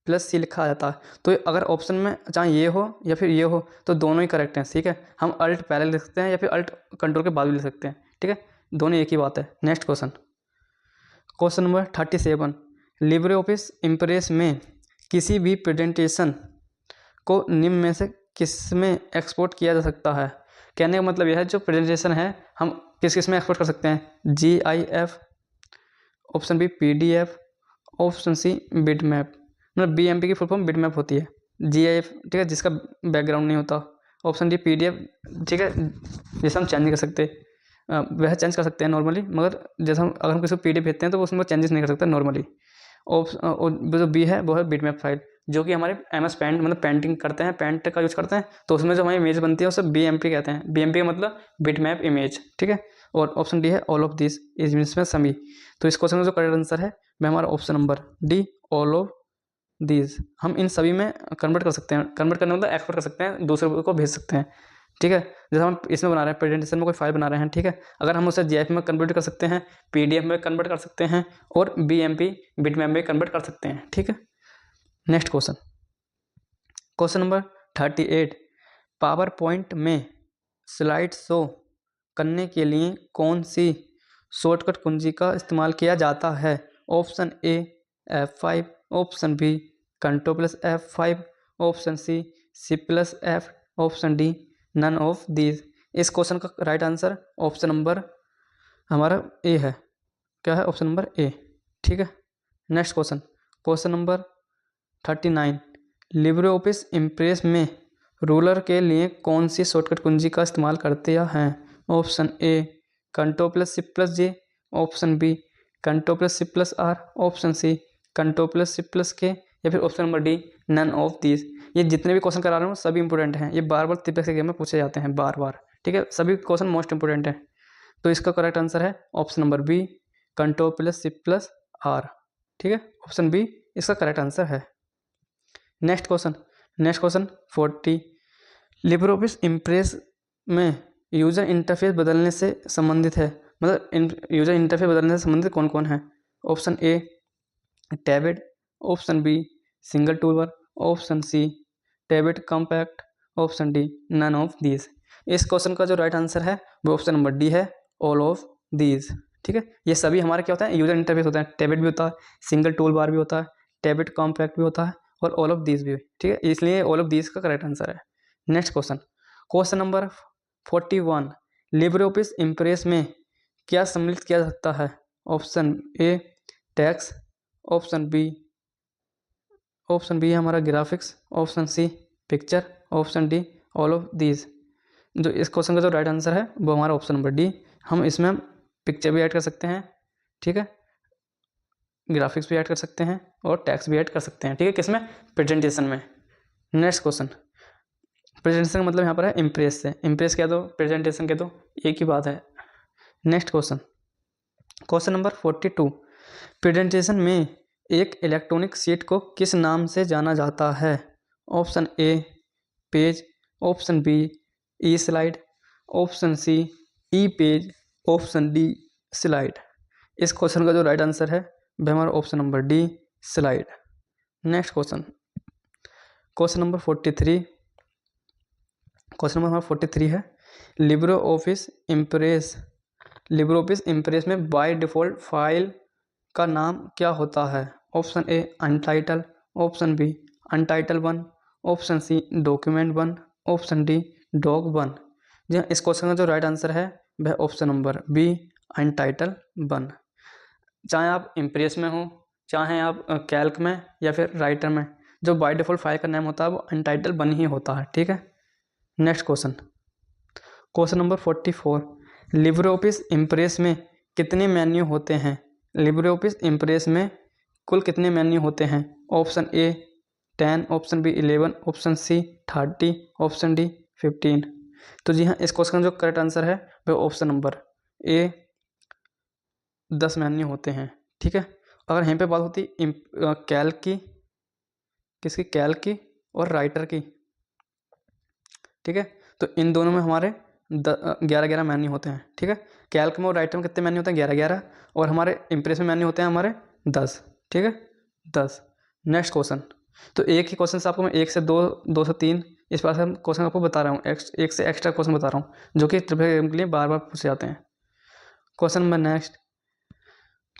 प्लस सी लिखा आ जाता है, तो अगर ऑप्शन में चाहे ये हो या फिर ये हो तो दोनों ही करेक्ट हैं। ठीक है, हम अल्ट पहले लिख सकते हैं या फिर अल्ट कंट्रोल के बाद भी लिख सकते हैं। ठीक है, दोनों एक ही बात है। Next question number 37, Libre office Impress में किसी भी प्रेजेंटेशन को निम्न में से किस में एक्सपोर्ट किया जा सकता है? कहने का मतलब यह है जो प्रेजेंटेशन है हम किस में एक्सपोर्ट कर सकते हैं? GIF, option B PDF, option C bitmap. मतलब BMP की फुल फॉर्म बिटमैप होती है। GIF ठीक है, जिसका बैकग्राउंड नहीं होता। ऑप्शन डी PDF ठीक है, जैसे हम चेंज नहीं कर सकते, वह चेंज कर सकते हैं नॉर्मली, मगर जैसे हम अगर हम किसी को PDF भेजते हैं तो उसमें चेंजेस नहीं कर सकते नॉर्मली। जो बी है वो है बिटमैप फाइल, जो कि हमारे MS पेंट मतलब पेंटिंग करते हैं, पेंट का यूज करते हैं, तो उसमें जो हमारी इमेज बनती है उसे BMP कहते हैं। BMP का मतलब बिटमैप इमेज। ठीक है, और ऑप्शन डी है ऑल ऑफ दिस इज में सभी। तो इस क्वेश्चन का जो करेक्ट आंसर है वह हमारा option number D all of these. हम इन सभी में कन्वर्ट कर सकते हैं, कन्वर्ट करने मतलब एक्सपोर्ट कर सकते हैं, दूसरे को भेज सकते हैं, ठीक है। जैसे हम इसमें बना रहे हैं, प्रेजेंटेशन में कोई फाइल बना रहे हैं, ठीक है, अगर हम उसे जीआईएफ में कन्वर्ट कर सकते हैं, पीडीएफ में कन्वर्ट कर सकते हैं और बीएमपी बिटमैप में कन्वर्ट कर सकते हैं, ठीक है। Next question, question number 38, power point में स्लाइड शो करने के लिए कौन सी शॉर्टकट कुंजी का इस्तेमाल किया जाता है? Option A F5, option B Ctrl+F5, option C F, option D none of these. इस क्वेश्चन का राइट आंसर ऑप्शन नंबर हमारा ए है। क्या है? ऑप्शन नंबर ए, ठीक है। Next question, question number 39, Libre office Impress में रूलर के लिए कौन सी शॉर्टकट कुंजी का इस्तेमाल करते हैं? Option A Ctrl+Shift+J, option B Ctrl+Shift+R, option C Ctrl+Shift+K या फिर option number D none of these. ये जितने भी क्वेश्चन करा रहा हूँ सभी इंपॉर्टेंट हैं, ये बार बार त्रिपेक्स एग्जाम में पूछे जाते हैं बार बार, ठीक है, सभी क्वेश्चन मोस्ट इंपॉर्टेंट है। तो इसका करेक्ट आंसर है ऑप्शन नंबर बी Ctrl+Shift+R, ठीक है, ऑप्शन बी इसका करेक्ट आंसर है। Next question 40, Libre office Impress में यूज़र इंटरफेस बदलने से संबंधित है, मतलब यूज़र इंटरफेस बदलने से संबंधित कौन कौन है? Option A tabbed, option B single toolbar, option C tabbed compact, option D none of these. इस क्वेश्चन का जो राइट आंसर है वो ऑप्शन नंबर डी है, ऑल ऑफ दीज, ठीक है। ये सभी हमारे क्या होता है? यूज़र इंटरफेस होता है, टैबेड भी होता है, सिंगल टूलबार भी होता है, टैबेड कॉम्पैक्ट भी होता है और ऑल ऑफ दीज भी, ठीक है, इसलिए ऑल ऑफ दीज का करेक्ट आंसर है। Next question number 41, Libre office Impress में क्या सम्मिलित किया जा सकता है? Option A text, option B है हमारा graphics, option C picture, option D all of these. जो इस क्वेश्चन का जो राइट आंसर है वो हमारा ऑप्शन नंबर डी। हम इसमें पिक्चर भी ऐड कर सकते हैं, ठीक है, ग्राफिक्स भी ऐड कर सकते हैं और टेक्स्ट भी ऐड कर सकते हैं, ठीक है, किसमें? प्रेजेंटेशन में। नेक्स्ट क्वेश्चन, प्रेजेंटेशन का मतलब यहाँ पर है इम्प्रेस से, इम्प्रेस कह दो प्रेजेंटेशन कह दो एक ही बात है। नेक्स्ट क्वेश्चन नंबर 42, प्रेजेंटेशन में एक इलेक्ट्रॉनिक शीट को किस नाम से जाना जाता है? Option A page, option B E slide, option C E page, option D slide. इस क्वेश्चन का जो राइट आंसर है वह हमारा option number D slide. Next question number 43, question number हमारा 43 है, लिब्रे ऑफिस इम्प्रेस में बाय डिफ़ॉल्ट फाइल का नाम क्या होता है? Option A untitled, option B untitled 1, option C document 1, option D doc 1। जी हाँ, इस क्वेश्चन का जो राइट आंसर है वह ऑप्शन नंबर बी अनटाइटल 1। चाहे आप इम्प्रेस में हो, चाहे आप कैल्क में या फिर राइटर में, जो बाय डिफ़ॉल्ट फाइल का नाम होता है वो अनटाइटल 1 ही होता है, ठीक है। Next question number 44, Libre office Impress में कितने मेन्यू होते हैं? लिब्रे ऑफिस इम्प्रेस में कुल कितने मेन्यू होते हैं? Option A 10, option B 11, option C 30, option D 15। तो जी हाँ, इस क्वेश्चन का जो करेक्ट आंसर है वह ऑप्शन नंबर ए 10 मेन्यू होते हैं, ठीक है। अगर यहीं पे बात होती कैल्क की, किसकी? कैल्क की और राइटर की, ठीक है, तो इन दोनों में हमारे 11 मेन्यू होते हैं, ठीक है। कैल्क में और राइटर में कितने मेन्यू होते हैं? 11 और हमारे इम्प्रेस में मेन्यू होते हैं हमारे 10, ठीक है, 10। नेक्स्ट क्वेश्चन, तो एक ही क्वेश्चन से आपको मैं 1 से 2, 2 से 3 इस बार से हम क्वेश्चन आपको बता रहा हूँ, एक से एक्स्ट्रा क्वेश्चन बता रहा हूँ जो कि ट्रिपल के लिए बार बार पूछे जाते हैं। Question number next,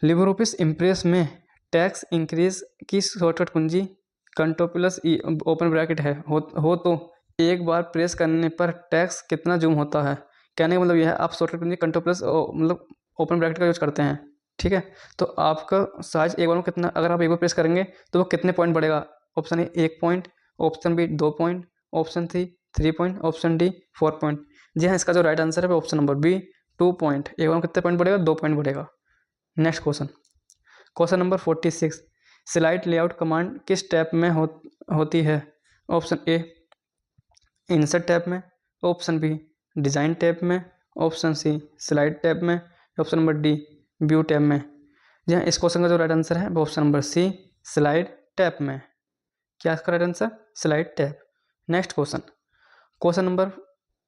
Libre office Impress में टैक्स इंक्रीज की शॉर्टकट कुंजी Ctrl+E ओपन ब्रैकेट है हो तो एक बार प्रेस करने पर टैक्स कितना जूम होता है? कहने का मतलब यह है आप शॉर्टकट कुंजी Ctrl+ मतलब ओपन ब्रैकेट का यूज करते हैं, ठीक है, तो आपका साइज एक बार में कितना, अगर आप एक बार प्रेस करेंगे तो वो कितने पॉइंट बढ़ेगा? Option A 1 point, option B 2 point, option C 3 point, option D 4 point. जी हाँ, इसका जो राइट आंसर है वो ऑप्शन नंबर बी 2 पॉइंट। एक बार में कितने पॉइंट बढ़ेगा? 2 पॉइंट बढ़ेगा। Next question number 46, slide layout command किस टैब में होती है? ऑप्शन ए इंसर्ट टैब में, ऑप्शन बी डिज़ाइन टैब में, ऑप्शन सी स्लाइड टैब में, option number D view tab में। जी हाँ, इस क्वेश्चन का जो राइट आंसर है वो option number C slide tab में। क्या इसका right answer? Slide tab. Next question, question number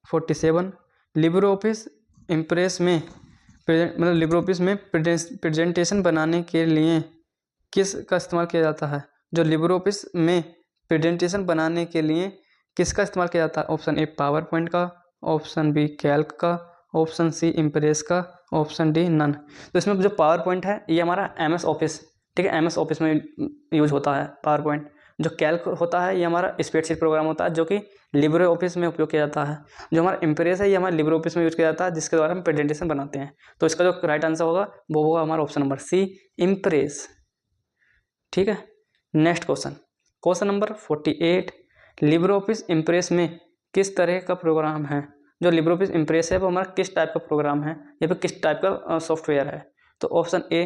47, Libre office Impress में लिब्रे ऑफिस में प्रेजेंटेशन बनाने के लिए किस का इस्तेमाल किया जाता है? जो लिब्रे ऑफिस में प्रेजेंटेशन बनाने के लिए किसका इस्तेमाल किया जाता है? ऑप्शन ए पावर पॉइंट का, ऑप्शन बी कैल्क का, ऑप्शन सी इम्प्रेस का, ऑप्शन डी नन। तो इसमें जो पावर पॉइंट है ये हमारा एम एस ऑफिस, ठीक है, एम एस ऑफिस में यूज होता है पावर पॉइंट। जो कैल्क होता है ये हमारा स्प्रेडशीट प्रोग्राम होता है जो कि लिब्रे ऑफिस में उपयोग किया जाता है। जो हमारा इम्प्रेस है ये हमारे लिब्रे ऑफिस में यूज किया जाता है जिसके द्वारा हम प्रेजेंटेशन बनाते हैं। तो इसका जो राइट आंसर होगा वो होगा हमारा ऑप्शन नंबर सी, इम्प्रेस। ठीक है, next question, question number 48, Libre office Impress में किस तरह का प्रोग्राम है? जो लिब्रे ऑफिस इम्प्रेस है वो हमारा किस टाइप का प्रोग्राम है या फिर किस टाइप का सॉफ्टवेयर है? तो ऑप्शन ए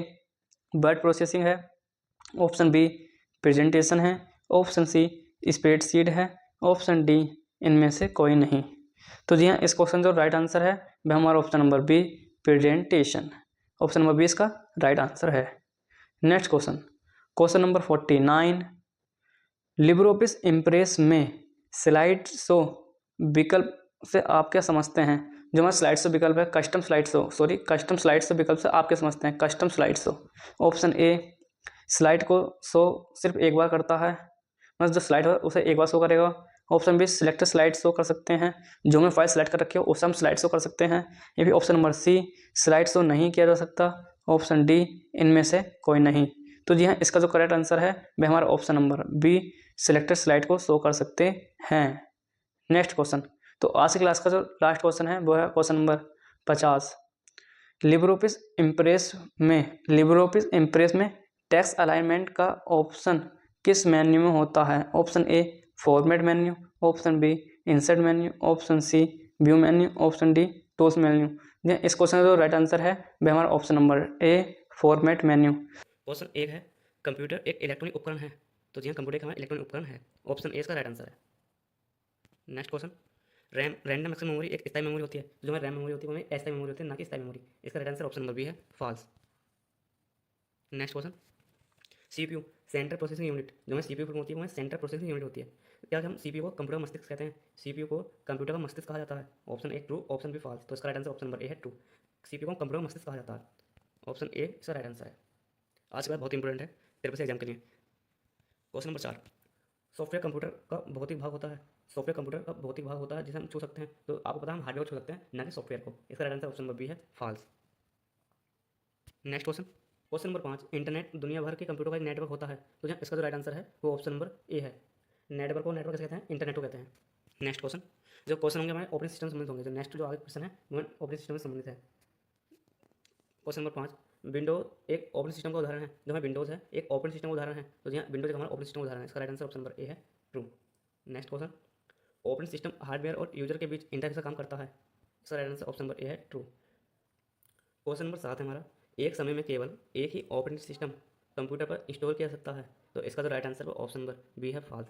वर्ड प्रोसेसिंग है, ऑप्शन बी प्रेजेंटेशन है, ऑप्शन सी स्प्रेडशीट है, ऑप्शन डी इनमें से कोई नहीं। तो जी हाँ, इस क्वेश्चन जो राइट आंसर है वह हमारा option number B presentation. Option number B इसका राइट आंसर है। Next question, question number 49, Libre office Impress में स्लाइड शो विकल्प से आप क्या समझते हैं? जो हमारा स्लाइड शो विकल्प है, कस्टम स्लाइड शो विकल्प से आप क्या समझते हैं? Custom slide show. Option A slide को शो सिर्फ एक बार करता है, मतलब जो स्लाइड है उसे एक बार शो करेगा। Option be selected slide show कर सकते हैं, जो हमें फाइल सेलेक्ट कर रखी हो उसे हम स्लाइड शो कर सकते हैं। या फिर option number C slide show नहीं किया जा सकता। ऑप्शन डी इनमें से कोई नहीं। तो जी हाँ, इसका जो करेक्ट आंसर है वह हमारा option number be selected slide को शो कर सकते हैं। नेक्स्ट क्वेश्चन, तो आज की क्लास का जो लास्ट क्वेश्चन है वो है question number 50, Libre office Impress में टेक्स्ट अलाइनमेंट का ऑप्शन किस मेन्यू में होता है? Option A format menu, option B insert menu, option C view menu, option D tools menu. इस क्वेश्चन का जो राइट आंसर है वह हमारा option number A format menu. Question एक है, कंप्यूटर एक इलेक्ट्रॉनिक उपकरण है, तो जी हाँ, कंप्यूटर एक हमारा इलेक्ट्रॉनिक उपकरण है। ऑप्शन ए इसका राइट आंसर है। Next question, random access memory एक स्थायी मेमोरी होती है, जो हमारी रैम मेमोरी होती है वो हमें अस्थायी मेमोरी होती है, ना कि स्थायी मेमोरी। इसका right answer option number B है, false. Next question, CPU central processing unit, जो हमें सीपीयू फॉर्म होती है वो हमें सेंट्रल प्रोसेसिंग यूनिट होती है। क्या हम सीपीयू को कंप्यूटर का मस्तिष्क कहते हैं? सीपीयू को कंप्यूटर का मस्तिष्क कहा जाता है। Option A true, option B false. तो इसका right answer option number A है, ट्रू। सीपीयू को कंप्यूटर का मस्तिष्क कहा जाता है। ऑप्शन ए इसका राइट आंसर है। आज के बाद बहुत इंपॉर्टेंट है तेरे पास एग्जाम के लिए। क्वेश्चन नंबर 4, सॉफ्टवेयर कंप्यूटर का भौतिक भाग होता है। सॉफ्टवेयर कंप्यूटर का भौतिक भाग होता है जिसे हम छू सकते हैं। तो आपको पता है हम हार्डवेयर को छू सकते हैं, ना कि सॉफ्टवेयर को। इसका right answer option number B है, false. Next question, question number 5, internet दुनिया भर के कंप्यूटर का एक नेटवर्क होता है। तो जहाँ इसका जो राइट आंसर है वो ऑप्शन नंबर ए है। नेटवर्क को नेटवर्क कैसे कहते हैं? इंटरनेट को कहते हैं। नेक्स्ट क्वेश्चन, जो क्वेश्चन होंगे हमारे ऑपरेटिंग सिस्टम से संबंधित होंगे। जो नेक्स्ट जो आगे क्वेश्चन है वो ऑपरेटिंग सिस्टम से संबंधित है। क्वेश्चन नंबर 5, विंडोज एक ऑपरेटिंग सिस्टम का उदाहरण है। जो हमें विंडोज है एक ऑपरेटिंग सिस्टम का उदाहरण है। तो यहाँ विंडोज हमारा ऑपरेटिंग सिस्टम का उदाहरण है। इसका right answer option number A है, true. Next question, operating system hardware और यूजर के बीच इंटरफेस का काम करता है। इसका right answer option number A है, ट्रू। क्वेश्चन नंबर 7 है हमारा, एक समय में केवल एक ही ऑपरेटिंग सिस्टम कंप्यूटर पर इंस्टॉल किया जा सकता है। तो इसका जो राइट आंसर है ऑप्शन नंबर बी है, false.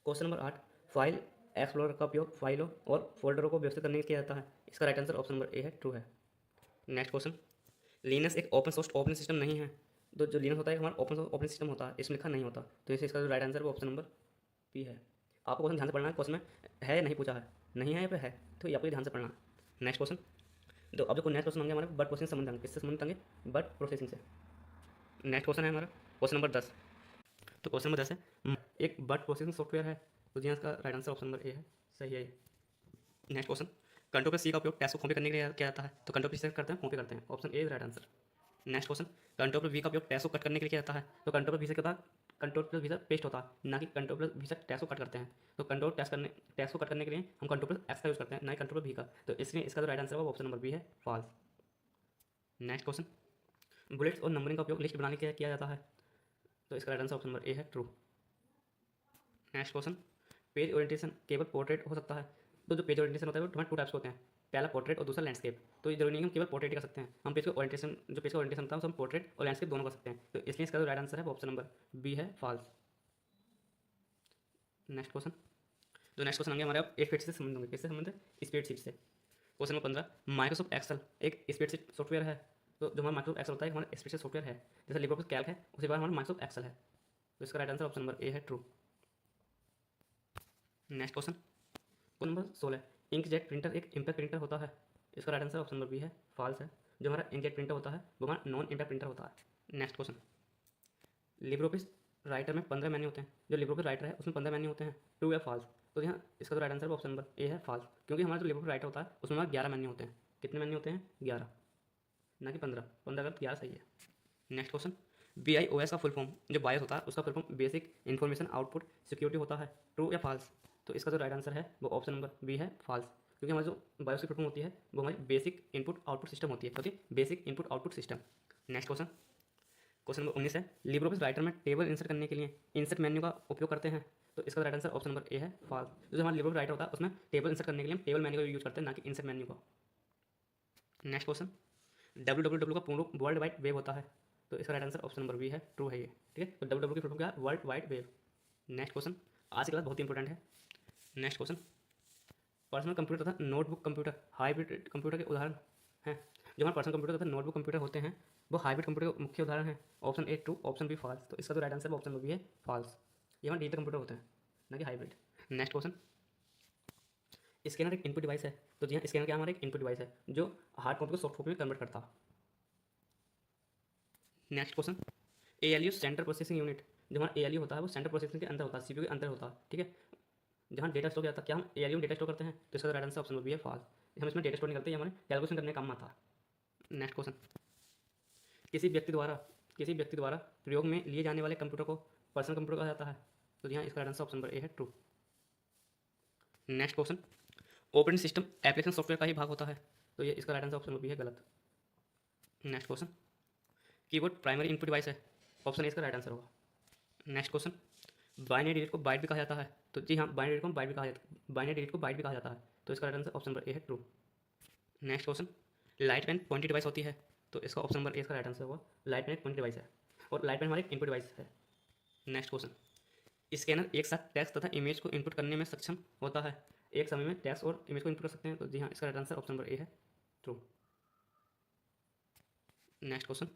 Question number 8, file explorer का उपयोग फाइलों और फोल्डरों को व्यवस्थित करने के लिए किया जाता है। इसका right answer option number A है, ट्रू है। नेक्स्ट क्वेश्चन, लिनक्स एक ओपन सोर्स ऑपरेटिंग सिस्टम नहीं है। तो जो लिनक्स होता है हमारा ओपन सोर्स ऑपरेटिंग सिस्टम होता है, इसमें लिखा नहीं होता। तो इसे इसका जो राइट आंसर है वो ऑप्शन नंबर बी है। आपको क्वेश्चन ध्यान से पढ़ना है, क्वेश्चन में है नहीं पूछा है, नहीं है या फिर है, तो ये आपको ध्यान से पढ़ना है। नेक्स्ट क्वेश्चन, तो अब जो नेक्स्ट क्वेश्चन होंगे हमारे वर्ड प्रोसेसिंग संबंध होंगे। किससे संबंधित होंगे? वर्ड प्रोसेसिंग से। नेक्स्ट क्वेश्चन है हमारा क्वेश्चन नंबर 10। तो क्वेश्चन नंबर 10 है, एक वर्ड प्रोसेसिंग सॉफ्टवेयर है। तो जी इसका right answer option number A है, सही है ये। नेक्स्ट क्वेश्चन, कंट्रोल प्लस सी का उपयोग टेक्स्ट को कॉपी करने के लिए किया जाता है। तो कंट्रोल प्लस सी करते हैं, कॉपी करते हैं। Option A right answer. Next question, control plus V का उपयोग टेक्स्ट को कट करने के लिए किया जाता है। तो कंट्रोल प्लस वी से क्या होता है? कंट्रोल प्लस वी से पेस्ट होता है, ना कि कंट्रोल प्लस वी से टेक्स्ट को कट करते हैं। तो टेक्स्ट को कट करने के लिए हम कंट्रोल प्लस एक्स का यूज़ करते हैं, ना कि कंट्रोल प्लस वी का। तो इसलिए इसका जो राइट आंसर है वो ऑप्शन नंबर बी है, फॉल्स। नेक्स्ट क्वेश्चन, बुलेट्स और नंबरिंग का उपयोग लिस्ट बनाने के लिए किया जाता है। तो इसका right answer option number A है, true. Next question, page orientation केवल पोर्ट्रेट हो सकता है। तो जो पेज ओरिएंटेशन होता है वो हमारे टू टाइप्स होते हैं, पहला पोर्ट्रेट और दूसरा लैंडस्केप। तो ये जरूरी नहीं है हम केवल पोर्ट्रेट ही कर सकते हैं, हम पेज का ओरिएंटेशन होता है हम पोर्ट्रेट और लैंडस्केप दोनों कर सकते हैं। तो इसलिए इसका जो राइट आंसर है वो ऑप्शन नंबर बी है, फॉल्स। नेक्स्ट क्वेश्चन, जो नेक्स्ट क्वेश्चन होंगे हमारे आप स्प्रेडशीट से संबंध होंगे। किससे संबंध है? स्प्रेडशीट से। क्वेश्चन नंबर 15, माइक्रोसॉफ्ट एक्सेल एक स्प्रेडशीट सॉफ्टवेयर है। तो जो हमारा माइक्रोसॉफ्ट एक्सेल होता है हमारा स्प्रेडशीट सॉफ्टवेयर है। जैसे लिब्रे ऑफिस कैल्क है उसी बार हमारा माइक्रोसॉफ्ट एक्सेल है। तो इसका right answer option number A है true. Next question number 16, inkjet printer एक इम्पैक्ट प्रिंटर होता है, इसका right answer option number B है फॉल्स है। जो हमारा इंकजेट प्रिंटर होता है वो हमारा नॉन इम्पैक्ट प्रिंटर होता है। नेक्स्ट क्वेश्चन, लिब्रोपिस राइटर में 15 मेन्यू होते हैं, जो लिब्रोपिस राइटर है उसमें 15 मेन्यू होते हैं, ट्रू या फॉल्स। तो यहाँ इसका तो right answer option number A है फॉल्स, क्योंकि हमारा जो लिब्रोपिस राइटर होता है उसमें हमारे 11 मेन्यू होते हैं। कितने मेन्यू होते हैं? 11, ना कि 15। 15 गलत, 11 सही है। नेक्स्ट क्वेश्चन, BIOS का फुल फॉर्म जो बायोस होता है उसका full form basic information output security होता है, ट्रू या फॉल्स। तो इसका जो राइट आंसर है वो ऑप्शन नंबर बी है फॉल्स, क्योंकि हमारी जो बायोस की फुल फॉर्म होती है वो हमारी बेसिक इनपुट आउटपुट सिस्टम होती है, basic input output system. Next question number 19 है, लिब्रोपिस राइटर में टेबल इंसर्ट करने के लिए इंसर्ट मेन्यू का उपयोग करते हैं, तो इसका right answer option number A है फॉल्स। जो हमारा लिब्रोपिस राइटर होता है उसमें टेबल इंसर्ट करने के लिए हम टेबल मेन्यू का यूज करते हैं, ना कि इंसर्ट मेन्यू का। नेक्स्ट क्वेश्चन, www का पूर्ण रूप वर्ल्ड वाइड वेब होता है, तो इसका right answer option number B है ट्रू है ये, ठीक है। तो www की फुल फॉर्म क्या है? World wide web. Next question, आज की क्लास बहुत ही इंपॉर्टेंट है। नेक्स्ट क्वेश्चन, पर्सनल कंप्यूटर तथा नोटबुक कंप्यूटर हाइब्रिड कंप्यूटर के उदाहरण हैं। जो हमारे पर्सनल कंप्यूटर तथा नोटबुक कंप्यूटर होते हैं वो हाइब्रिड कंप्यूटर के मुख्य उदाहरण है। Option A true, option B false. तो इसका तो right answer option number B है फॉल्स। ये हमारे डिजिटल कंप्यूटर होते हैं, ना कि हाइब्रिड। नेक्स्ट क्वेश्चन, स्कैनर एक इनपुट डिवाइस है, तो जी हाँ, स्कैनर क्या हमारा एक इनपुट डिवाइस है जो हार्ड कॉपी को सॉफ्ट कॉपी में कन्वर्ट करता है। Next question, ALU central processing unit, जो हमारा ALU होता है वो सेंट्रल प्रोसेसिंग के अंदर होता है, CPU के अंदर होता है, ठीक है। जहाँ डेटा स्टोर किया जाता है, क्या हम ALU में डेटा स्टोर करते हैं? तो इसका right answer option number B है फॉल्स। हम इसमें डेटा स्टोर नहीं करते, ये हमारे कैलकुलेशन करने का काम आता है। नेक्स्ट क्वेश्चन, किसी व्यक्ति द्वारा प्रयोग में लिए जाने वाले कंप्यूटर को पर्सनल कंप्यूटर कहा जाता है, तो यहाँ इसका right answer option number A है true. Next question, operating system application software का ही भाग होता है, तो ये इसका right answer option number B है गलत। Next question, keyboard primary input device है, ऑप्शन ए इसका राइट आंसर होगा। नेक्स्ट क्वेश्चन, बाइनरी डिजिट को बाइट भी कहा जाता है, तो जी हाँ, बाइनरी डिजिट को बाइट भी कहा जाता है, बाइनरी डिजिट को बाइट भी कहा जाता है, तो इसका right answer option number A है true. Next question, light pen pointing device होती है, तो इसका ऑप्शन नंबर ए इसका राइट आंसर होगा। लाइट पेन एक पॉइंटी डिवाइस है और लाइट पेन हमारे इनपुट डिवाइस है। नेक्स्ट क्वेश्चन, स्कैनर एक साथ टेक्स्ट तथा इमेज को इनपुट करने में सक्षम होता है, एक समय में टेक्स्ट और इमेज को इनपुट कर सकते हैं, तो जी हाँ, इसका right answer option number A है true. Next question,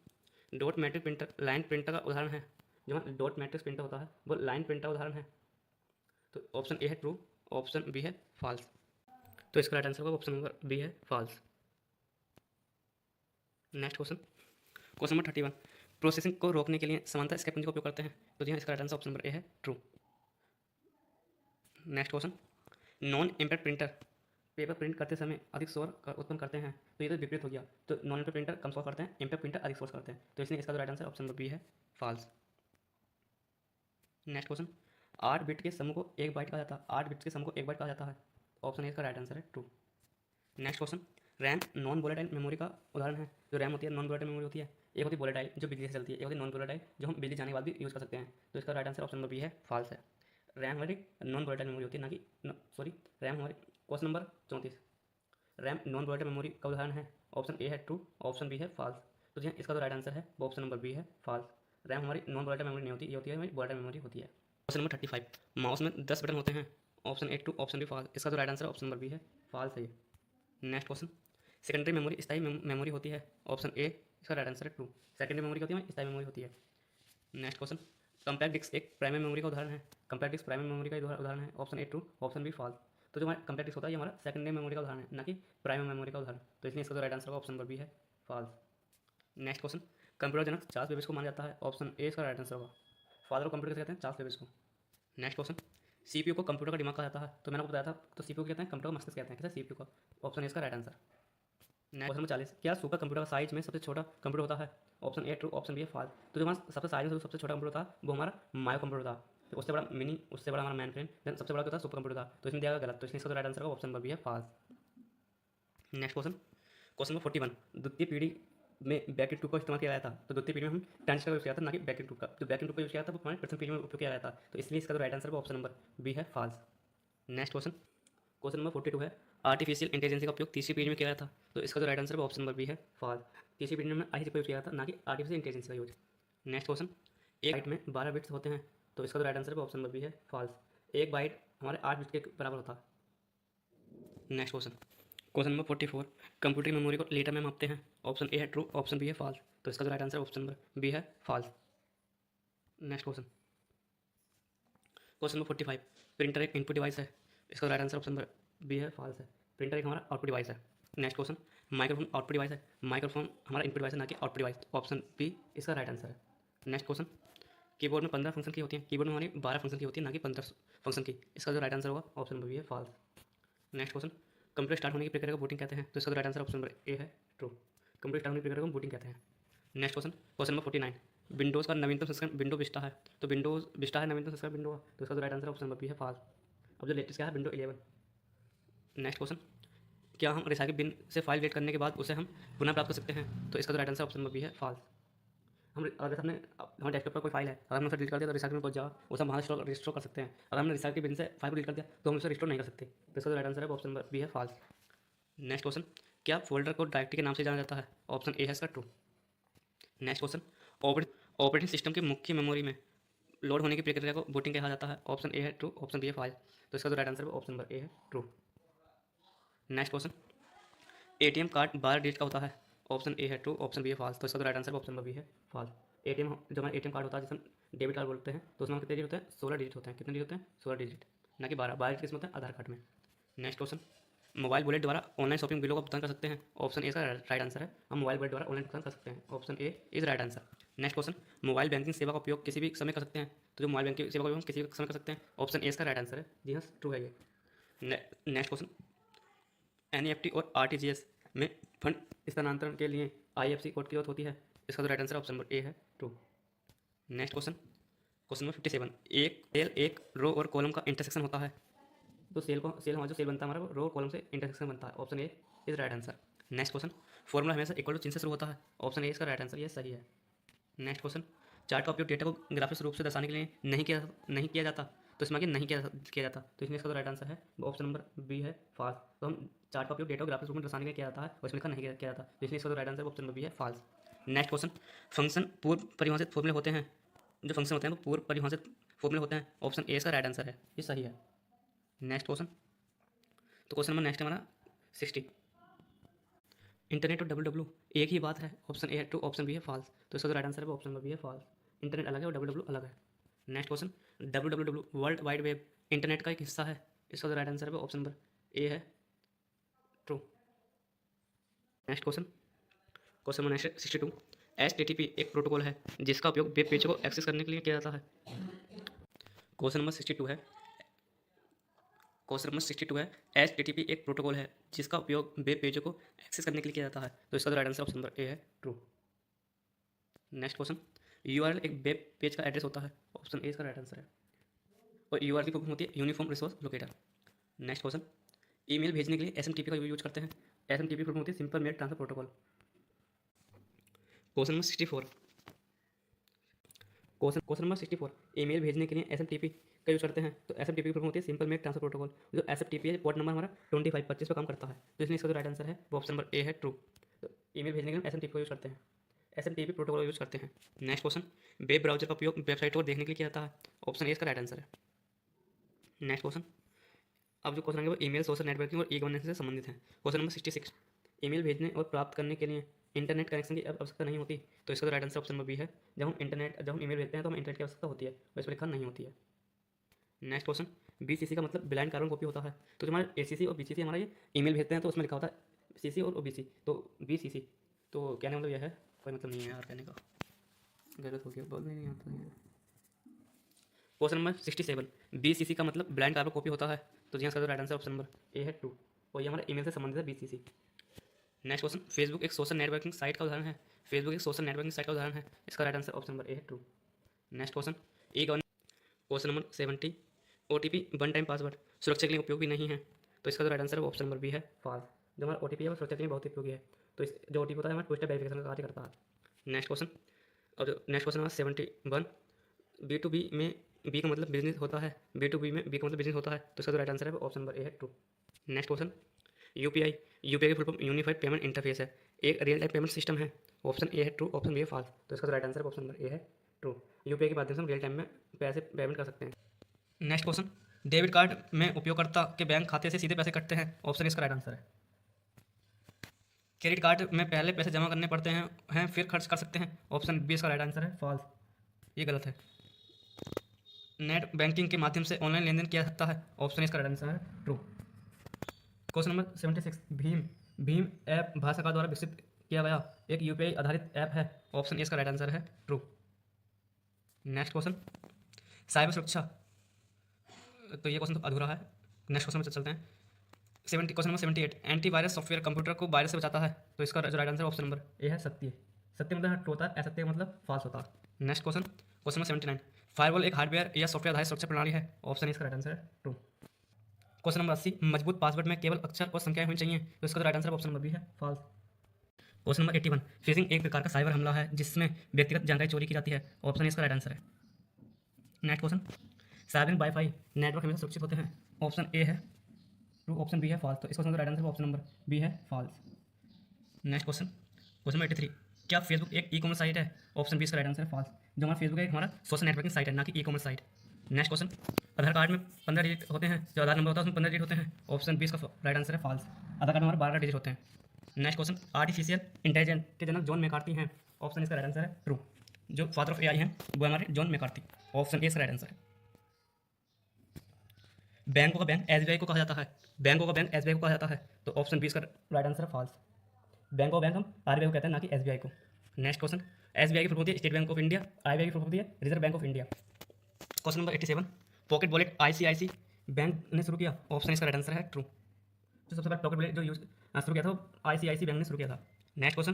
dot matrix printer line printer का उदाहरण है, जो हमारा डॉट मैट्रिक्स प्रिंटर होता है वो लाइन प्रिंटर का उदाहरण है, तो ऑप्शन ए है ट्रू, ऑप्शन बी है फॉल्स। तो इसका राइट आंसर होगा ऑप्शन नंबर बी है false. Next question number 31, processing को रोकने के लिए समांतर स्केप का उपयोग करते हैं, तो जी हाँ, इसका right answer option number A है true. Next question, non impact printer paper print करते समय अधिक शोर उत्पन्न करते हैं, तो ये तो विपरीत हो गया। तो नॉन इम्पैक्ट प्रिंटर कम शोर करते हैं, इम्पैक्ट प्रिंटर अधिक शोर करते हैं, तो इसलिए इसका तो right answer option number B है फॉल्स। नेक्स्ट क्वेश्चन, 8 बिट के समूह को 1 बाइट कहा जाता है, 8 बिट के समूह को 1 बाइट कहा जाता है, ऑप्शन ए इसका राइट आंसर है true. Next question, RAM non volatile memory का उदाहरण है। जो रैम होती है नॉन वोलेटाइल मेमोरी होती है, एक होती है वोलेटाइल जो बिजली से चलती है, एक होती है नॉन वोलेटाइल जो हम बिजली जाने के बाद भी यूज़ कर सकते हैं, तो इसका right answer option number B है फॉल्स है। रैम हमारी नॉन वोलेटाइल मेमोरी होती है, ना कि सॉरी, रैम हमारी question number 34, RAM non volatile memory का उदाहरण है, ऑप्शन ए है ट्रू, ऑप्शन बी है फॉल्स। तो जी इसका तो राइट आंसर है वो ऑप्शन नंबर बी है फॉल्स। रैम हमारी नॉन वोलेटाइल मेमोरी नहीं होती, ये होती है हमारी वोलेटाइल मेमोरी होती है। क्वेश्चन नंबर 35, माउस में 10 बटन होते हैं, option A true, option B false. इसका तो right answer option number B है फॉल्स है ये। नेक्स्ट क्वेश्चन, सेकेंडरी मेमोरी स्थायी मेमोरी होती है, ऑप्शन ए इसका राइट आंसर है ट्रू। सेकेंडरी मेमोरी होती है स्थायी मेमोरी होती है। नेक्स्ट क्वेश्चन, कंपैक्ट डिस्क एक प्राइमरी मेमोरी का उदाहरण है, कंपैक्ट डिस्क प्राइमरी मेमोरी का उदाहरण है, option A true, option B false. तो जो हमारा कंपैक्ट डिस्क होता है ये हमारा सेकेंडरी मेमोरी का उदाहरण है, ना कि प्राइमरी मेमोरी का उदाहरण, तो इसलिए इसका जो राइट आंसर होगा ऑप्शन नंबर बी है फॉल्स। नेक्स्ट क्वेश्चन, कंप्यूटर जनक चार्ल्स बेबेज को माना जाता है, ऑप्शन ए इसका राइट आंसर होगा। फादर ऑफ कंप्यूटर कहते हैं चार्ल्स बेबेज को। नेक्स्ट क्वेश्चन, CPU को कंप्यूटर का दिमाग कहा जाता है, तो मैंने आपको बताया था, तो CPU को कहते हैं कंप्यूटर का मस्तिष्क कहते हैं, कैसे CPU का, ऑप्शन ए इसका राइट आंसर। नेक्स्ट क्वेश्चन 40, क्या सुपर कंप्यूटर का साइज में सबसे छोटा कंप्यूटर होता है, option A true, option B है फॉल्स। तो जो हमारा सबसे साइज में सबसे छोटा कंप्यूटर था वो हमारा मायो कंप्यूटर था, तो उससे बड़ा मिनी, उससे बड़ा हमारा मैन फ्रेम, देन सबसे बड़ा क्या था सुपर कंप्यूटर था, तो इसमें दिया गया गलत, तो इसलिए इसका राइट आंसर होगा ऑप्शन नंबर बी है फॉल्स। नेक्स्ट क्वेश्चन नंबर 41, द्वितीय पीढ़ी में बैकिंग ट्यूब का इस्तेमाल किया गया था, तो द्वितीय पीढ़ी में हम ट्रांजिस्टर का यूज़ किया था, ना कि बैकिंग ट्यूब का। जो बैकिंग ट्यूब का यूज़ किया था वो हमारे प्रथम पीढ़ी में उपयोग किया गया था, तो इसलिए इसका right answer option number B है फॉल्स। नेक्स्ट क्वेश्चन नंबर 42 है, आर्टिफिशियल इंटेलिजेंस का उपयोग तीसरी पीढ़ी में किया गया था, तो इसका जो राइट आंसर है ऑप्शन नंबर बी है फॉल्स। तीसरी पीढ़ी में आई का यूज़ किया था, ना कि आर्टिफिशियल इंटेलिजेंस का यूज। नेक्स्ट क्वेश्चन, एक बाइट में 12 बिट्स होते हैं, तो इसका जो राइट आंसर है ऑप्शन नंबर बी है फॉल्स। एक बाइट हमारे 8 बिट के बराबर होता है। Next question number 44, computer memory को लीटर में मापते हैं, ऑप्शन ए है ट्रू, ऑप्शन बी है फॉल्स। तो इसका जो right answer option number B है false. Next question, question number 45, printer एक इनपुट डिवाइस है, इसका right answer option number B है, फॉल्स है। प्रिंटर एक हमारा आउटपुट डिवाइस है। Next question, microphone output device है, माइक्रोफोन हमारा इनपुट डिवाइस है, ना कि आउटपुट डिवाइस। ऑप्शन बी इसका राइट आंसर है। नेक्स्ट क्वेश्चन, कीबोर्ड में 15 फंक्शन की होती है, कीबोर्ड में हमारी 12 फंक्शन की होती है, ना कि 15 फंक्शन की। इसका जो राइट आंसर होगा ऑप्शन नंबर बी है, false. Next question, computer start होने की प्रक्रिया को बूटिंग कहते हैं, तो इसका जो right answer option number A है, ट्रू। कंप्यूटर स्टार्ट होने की प्रक्रिया को बूटिंग कहते हैं। Next question, question number 49, Windows का नवीनतम संस्करण विंडो विस्टा है, तो विंडोज़ विस्टा है नवीनतम संस्करण विंडो का, तो इसका जो right answer option number B है, फॉल्स। अब जो लेटेस्ट क्या है, विंडो 11। नेक्स्ट क्वेश्चन, क्या हम रिसाइकिल बिन से फाइल डिलीट करने के बाद उसे हम पुनः प्राप्त कर सकते हैं, तो इसका जो right answer option number B है, फॉल्स। हम अगर हमने हमारे डेस्कटॉप पर कोई फाइल है, अगर हमने उसे डिलीट कर दिया तो रिसाइकिल में पहुंच जाओ, उसे हम वहाँ रिस्टोर कर सकते हैं। अगर हमने रिसाइकिल बिन से फाइल को डिलीट कर दिया तो हम उसे रिस्टोर नहीं कर सकते, तो इसका जो राइट आंसर है ऑप्शन नंबर बी है, फॉल्स। नेक्स्ट क्वेश्चन, क्या फोल्डर को डायरेक्टरी के नाम से जाना जाता है, ऑप्शन ए है इसका, true. Next question, operating system की मुख्य मेमोरी में लोड होने की प्रक्रिया को बूटिंग कहा जाता है, ऑप्शन ए है, ट्रू। ऑप्शन बी है, फॉल्स। तो इसका जो राइट आंसर है ऑप्शन नंबर ए है, true. Next question, ATM card 12 digit का होता है, ऑप्शन ए है, ट्रू। ऑप्शन बी है, फॉल्स। तो इसका जो right answer option number B है, फॉल्स। एटीएम जो हमारा एटीएम कार्ड होता है, जिसे हम डेबिट कार्ड बोलते हैं, तो उसमें कितने डिजिट होते हैं, 16 डिजिट होते हैं। कितने डिजिट होते हैं, 16 डिजिट, ना कि 12 डिजिट किसमें होते हैं, आधार कार्ड में। नेक्स्ट क्वेश्चन, मोबाइल वॉलेट द्वारा ऑनलाइन शॉपिंग बिलों का भुगतान कर सकते हैं, ऑप्शन ए इसका राइट आंसर है। हम मोबाइल वॉलेट द्वारा ऑनलाइन भुगतान कर सकते हैं, option A is right answer. Next question, mobile banking सेवा का उपयोग किसी भी समय कर सकते हैं, तो जो मोबाइल बैंकिंग सेवा का उपयोग हम किसी भी समय कर सकते हैं, ऑप्शन ए इसका राइट आंसर है। जी हाँ, ट्रू है ये। नेक्स्ट क्वेश्चन, एनईएफटी और आरटीजीएस में फंड स्थानांतरण के लिए आईएफएससी कोड की जरूरत होती है, इसका जो right answer option number A है, true. Next question, question number 57, एक सेल एक रो और कॉलम का इंटरसेक्शन होता है, तो सेल हमारा जो सेल बनता है हमारा रो और कॉलम से इंटरसेक्शन बनता है, option A is right answer. Next question, formula हमेशा इक्वल टू चिन्ह से शुरू होता है, ऑप्शन ए इसका राइट आंसर, ये सही है। नेक्स्ट क्वेश्चन, चार्ट का उपयोग डेटा को ग्राफिक्स रूप से दर्शाने के लिए नहीं किया जाता, तो इसमें आगे नहीं किया जाता, तो इसमें इसका तो राइट आंसर है ऑप्शन नंबर बी है, फाल्स। तो हम चार्ट का उपयोग डेटा को ग्राफिक्स रूप में दर्शाने के लिए किया जाता है, और इसमें लिखा नहीं किया जाता, तो इसलिए इसका तो right answer option number B है, फाल्स। नेक्स्ट क्वेश्चन, फंक्शन पूर्व परिभाषित फॉर्मूले होते हैं, जो फंक्शन होते हैं वो पूर्व परिभाषित फॉर्मूले होते हैं, ऑप्शन ए इसका राइट आंसर है, ये सही है। नेक्स्ट क्वेश्चन, तो क्वेश्चन नंबर नेक्स्ट हमारा 60, इंटरनेट और डब्ल्यू एक ही बात है, ऑप्शन ए है, ट्रू। ऑप्शन बी है, फॉल्स। तो इसका जो राइट आंसर है ऑप्शन नंबर बी है, फॉल्स। इंटरनेट अलग है और डब्ल्यू अलग है। Next question, W world wide web internet का एक हिस्सा है, इसका जो राइट आंसर है ऑप्शन नंबर ए है, true. Next question, question number next 62, HTTP एक प्रोटोकॉल है जिसका उपयोग वेब पेज को एक्सेस करने के लिए किया जाता है। क्वेश्चन नंबर 62 है, क्वेश्चन नंबर 62 है, HTTP एक प्रोटोकॉल है जिसका उपयोग वेब पेजों को एक्सेस करने के लिए किया जाता है, तो इसका right answer option number A है, ट्रू। नेक्स्ट क्वेश्चन, URL एक वेब पेज का एड्रेस होता है, ऑप्शन ए इसका राइट आंसर है, और URL की फुल फॉर्म होती है uniform resource locator. Next question, email भेजने के लिए SMTP का यूज करते हैं, SMTP फुल फॉर्म होती है simple mail transfer protocol. Question number 64, question number 64, email भेजने के लिए SMTP का यूज करते हैं, तो SMTP की फुल फॉर्म होती है सिंपल मेल ट्रांसफर प्रोटोकॉल। जो SMTP है पोर्ट नंबर हमारा 2525 पर काम करता है, तो इसलिए इसका जो राइट आंसर है वो ऑप्शन नंबर ए है, ट्रू। तो ईमेल भेजने के लिए SMTP का यूज करते हैं, SMTP प्रोटोकॉल यूज करते हैं। नेक्स्ट क्वेश्चन, वेब ब्राउजर का उपयोग वेबसाइट को देखने के लिए किया जाता है, ऑप्शन ए इसका राइट आंसर है। नेक्स्ट क्वेश्चन, अब जो क्वेश्चन है वो ईमेल, सोशल नेटवर्किंग और ई गवर्नेंस से संबंधित है। क्वेश्चन नंबर 66, ईमेल भेजने और प्राप्त करने के लिए इंटरनेट कनेक्शन की आवश्यकता नहीं होती, तो इसका right answer option number B है। जब हम ईमेल भेजते हैं तो हम इंटरनेट की आवश्यकता होती है, और इसमें लिखा नहीं होती है। नेक्स्ट क्वेश्चन, BCC का मतलब ब्लाइंड कार्बन कॉपी होता है, तो जो हमारा ACC और BCC हमारा ये ईमेल भेजते हैं तो उसमें लिखा होता है CC और OBC, तो BCC, तो कहने का मतलब यह है, कोई मतलब नहीं है यार कहने का, गलत हो गया, बोल नहीं आता है। क्वेश्चन नंबर 67, BCC का मतलब ब्लाइंड कार्बन कॉपी होता है, तो जी इसका right answer option number A है, ट्रू, और ये हमारा ईमेल से संबंधित है BCC। नेक्स्ट क्वेश्चन, फेसबुक एक सोशल नेटवर्किंग साइट का उदाहरण है, फेसबुक एक सोशल नेटवर्किंग साइट का उदाहरण है, इसका right answer option number A है, true. Next question, question number 70, OTP one time password सुरक्षा के लिए उपयोगी नहीं है, तो इसका जो राइट आंसर है वो ऑप्शन नंबर बी है, फॉल्स। जो हमारा OTP है वो सुरक्षा के लिए बहुत ही उपयोगी है, तो इस जो OTP होता है हमारा टू स्टेप वेरिफिकेशन का कार्य करता है। नेक्स्ट क्वेश्चन, और जो नेक्स्ट क्वेश्चन हमारा 71, B2B में बी का मतलब बिजनेस होता है, B2B में बी का मतलब बिजनेस होता है, तो इसका जो राइट आंसर है वो ऑप्शन नंबर ए है, ट्रू। नेक्स्ट क्वेश्चन, UPI की full form unified payment interface है, एक रियल टाइम पेमेंट सिस्टम है, ऑप्शन ए है, ट्रू। ऑप्शन बी है, फॉल्स। तो इसका जो राइट आंसर है ऑप्शन नंबर ए है, ट्रू। UPI के माध्यम से हम रियल टाइम में पैसे पेमेंट कर सकते हैं। नेक्स्ट क्वेश्चन, डेबिट कार्ड में उपयोगकर्ता के बैंक खाते से सीधे पैसे कटते हैं, ऑप्शन इसका राइट आंसर है। क्रेडिट कार्ड में पहले पैसे जमा करने पड़ते हैं फिर खर्च कर सकते हैं, ऑप्शन बी इसका राइट आंसर है, फॉल्स, ये गलत है। नेट बैंकिंग के माध्यम से ऑनलाइन लेन देन किया जाता है, ऑप्शन इसका राइट आंसर है true. Question number 76, Bhim app Bharat सरकार द्वारा विकसित किया गया एक यूपीआई आधारित ऐप है, ऑप्शन इसका राइट आंसर है ट्रू। नेक्स्ट क्वेश्चन, साइबर सुरक्षा, तो ये क्वेश्चन तो अधूरा है। नेक्स्ट क्वेश्चन में चलते हैं। Question number 78, antivirus software computer को वायरस से बचाता है, तो इसका जो right answer option number A है सत्य। सत्य मतलब ट्रू होता है, असत्य मतलब फॉल्स होता है। नेक्स्ट क्वेश्चन नंबर 79, फायरवॉल एक हार्डवेयर या सॉफ्टवेयर आधारित सुरक्षा प्रणाली है, ऑप्शन इसका राइट आंसर है ट्रू। क्वेश्चन नंबर 80, मजबूत पासवर्ड में केवल अक्षर और संख्याएं होनी चाहिए, तो इसका right answer option number B है फॉल्स। क्वेश्चन नंबर 81, फिशिंग एक प्रकार का साइबर हमला है जिसमें व्यक्तिगत जानकारी चोरी की जाती है, ऑप्शन इसका राइट आंसर है। नेक्स्ट क्वेश्चन, सार्वजनिक वाईफाई नेटवर्क हमेशा सुरक्षित होते हैं, ऑप्शन ए है ट्रू, ऑप्शन बी है फॉल्स, तो इस क्वेश्चन का right answer option number B है फॉल्स। नेक्स्ट क्वेश्चन नंबर 83, क्या फेसबुक एक ई कॉमर्स साइट है, ऑप्शन बी इसका राइट आंसर है फॉल्स। जो हमारा फेसबुक है हमारा सोशल नेटवर्किंग साइट है, ना कि e commerce site. Next question, Aadhaar card में 15 डिजिट होते हैं, जो आधार नंबर होता है उसमें 15 डिजिट होते हैं, ऑप्शन बी इसका राइट आंसर है फॉल्स। आधार कार्ड में हमारे 12 डिजिट होते हैं। नेक्स्ट क्वेश्चन, आर्टिफिशियल इंटेलिजेंस के जनक जॉन मैकार्थी हैं, ऑप्शन इसका राइट आंसर है ट्रू। जो फादर ऑफ एआई हैं वो हमारे जॉन मैकार्थी, ऑप्शन ए इसका राइट आंसर है। बैंकों का बैंक एसबीआई को कहा जाता है, बैंकों का बैंक एसबीआई को कहा जाता है, तो ऑप्शन बी इसका राइट आंसर है फॉल्स। बैंक ऑफ बैंक हम आरबीआई को कहते हैं, ना कि एसबीआई को। नेक्स्ट क्वेश्चन, एसबीआई की फुल फॉर्म होती है State Bank of India, RBI की फुल फॉर्म होती है Reserve Bank of India. Question number 87, pocket wallet ICICI bank ने शुरू किया, ऑप्शन इसका राइट आंसर है ट्रू। जो सबसे पहले पॉकेट वॉलेट जो यूज शुरू किया था वो आईसीआईसी बैंक ने शुरू किया था। नेक्स्ट क्वेश्चन,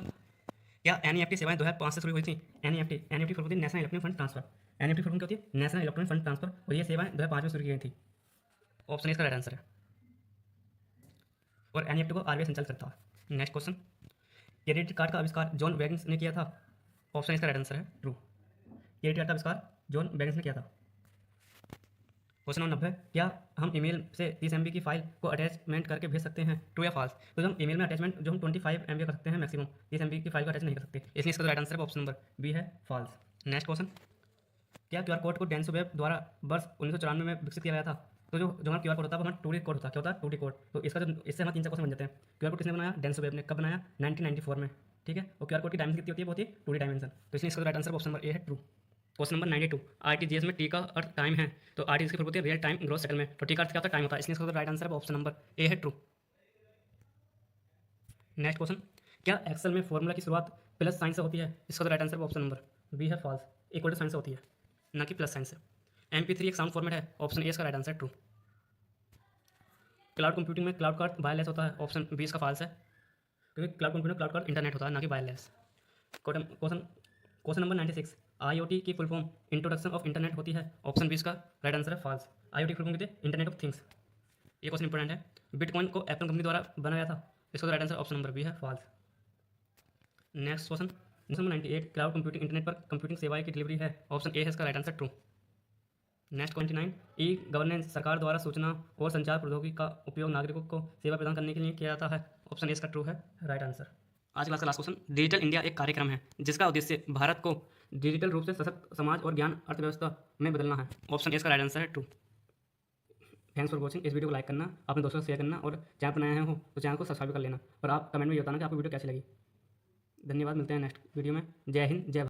क्या एनईएफटी सेवाएं 2005 से शुरू हुई थी? एनईएफटी फुल होती है national electronic fund transfer. NEFT full होती है नेशनल इलेक्ट्रॉनिक फंड ट्रांसफर, और ये सेवाएं 2005 में शुरू की गई थी, ऑप्शन इसका राइट आंसर है। और एनईएफटी को आरबीआई संचालित करता है। नेक्स्ट क्वेश्चन, क्रेडिट कार्ड का आविष्कार जॉन बैगिंस ने किया था, ऑप्शन इसका राइट आंसर है ट्रू। क्रेडिट कार्ड का आविष्कार जॉन बैगिंस ने किया था। क्वेश्चन नंबर 90, क्या हम ईमेल से 30 MB की फाइल को अटैचमेंट करके भेज सकते हैं, ट्रू या फॉल्स? तो जो हम ईमेल में अटैचमेंट जो हम 25 MB कर सकते हैं मैक्सिमम, 30 MB की फाइल को अटैच नहीं कर सकते, इसलिए इसका राइट आंसर है ऑप्शन नंबर बी है फॉल्स। नेक्स्ट क्वेश्चन, क्या क्यूआर कोड को डेंसो वेब द्वारा वर्ष 1994 में विकसित किया गया था? तो जो हमारा क्यूआर कोड होता है वो हमारा 2D कोड होता है। क्या होता है? 2D code. तो इसका जो इससे हमारे 3-4 क्वेश्चन बन जाते हैं। क्यूआर कोड किसने बनाया? डेंसो वेब ने। कब बनाया? 1994 में। ठीक है। और क्यूआर कोड की डायमेंशन कितनी होती है? बहुत ही 2D डायमेंशन। तो इसलिए इसका right answer option number A है ट्रू। क्वेश्चन नंबर 92, आरटीजीएस में टी का अर्थ टाइम है, तो आरटीजीएस की फुल होती है रियल टाइम ग्रॉस सेटलमेंट, तो टी का अर्थ क्या होता है? टाइम होता है, इसलिए इसका राइट आंसर है ऑप्शन नंबर ए है ट्रू। नेक्स्ट क्वेश्चन, क्या एक्सेल में फॉर्मूला की शुरुआत प्लस साइन से होती है? इसका right answer option number B है फॉल्स। इक्वल टू साइन से होती है, ना कि प्लस साइन से। MP3 एक साउंड फॉर्मेट है, ऑप्शन ए इसका right answer true. Cloud computing में क्लाउड का अर्थ वायरलेस होता है, ऑप्शन बी इसका फॉल्स है, क्योंकि क्लाउड कंप्यूटिंग में क्लाउड का अर्थ इंटरनेट होता है, ना कि वायरलेस। क्वेश्चन नंबर 96, IoT की full form introduction of internet होती है, ऑप्शन बी इसका राइट आंसर है फॉल्स। IoT की फुल फॉर्म होती है इंटरनेट ऑफ थिंग्स। ये क्वेश्चन इंपॉर्टेंट है। बिटकॉइन को एप्पल कंपनी द्वारा बनाया था, इसका right answer option number B है false. Next question number 98, cloud computing internet पर कंप्यूटिंग सेवाएं की डिलीवरी है, ऑप्शन ए है इसका right answer true. Next 29, e governance सरकार द्वारा सूचना और संचार प्रौद्योगिकी का उपयोग नागरिकों को सेवा प्रदान करने के लिए किया जाता है, ऑप्शन ए इसका ट्रू है, राइट आंसर। आज क्लास का लास्ट क्वेश्चन, डिजिटल इंडिया एक कार्यक्रम है जिसका उद्देश्य भारत को डिजिटल रूप से सशक्त समाज और ज्ञान अर्थव्यवस्था में बदलना है, ऑप्शन ए इसका राइट आंसर है ट्रू। Thanks for watching. इस वीडियो को लाइक करना, अपने दोस्तों से शेयर करना, और चैनल पर नए हो तो चैनल को सब्सक्राइब कर लेना, और आप कमेंट में ये बताना कि आपको वीडियो कैसी लगी। धन्यवाद, मिलते हैं नेक्स्ट वीडियो में। जय हिंद, जय भारत।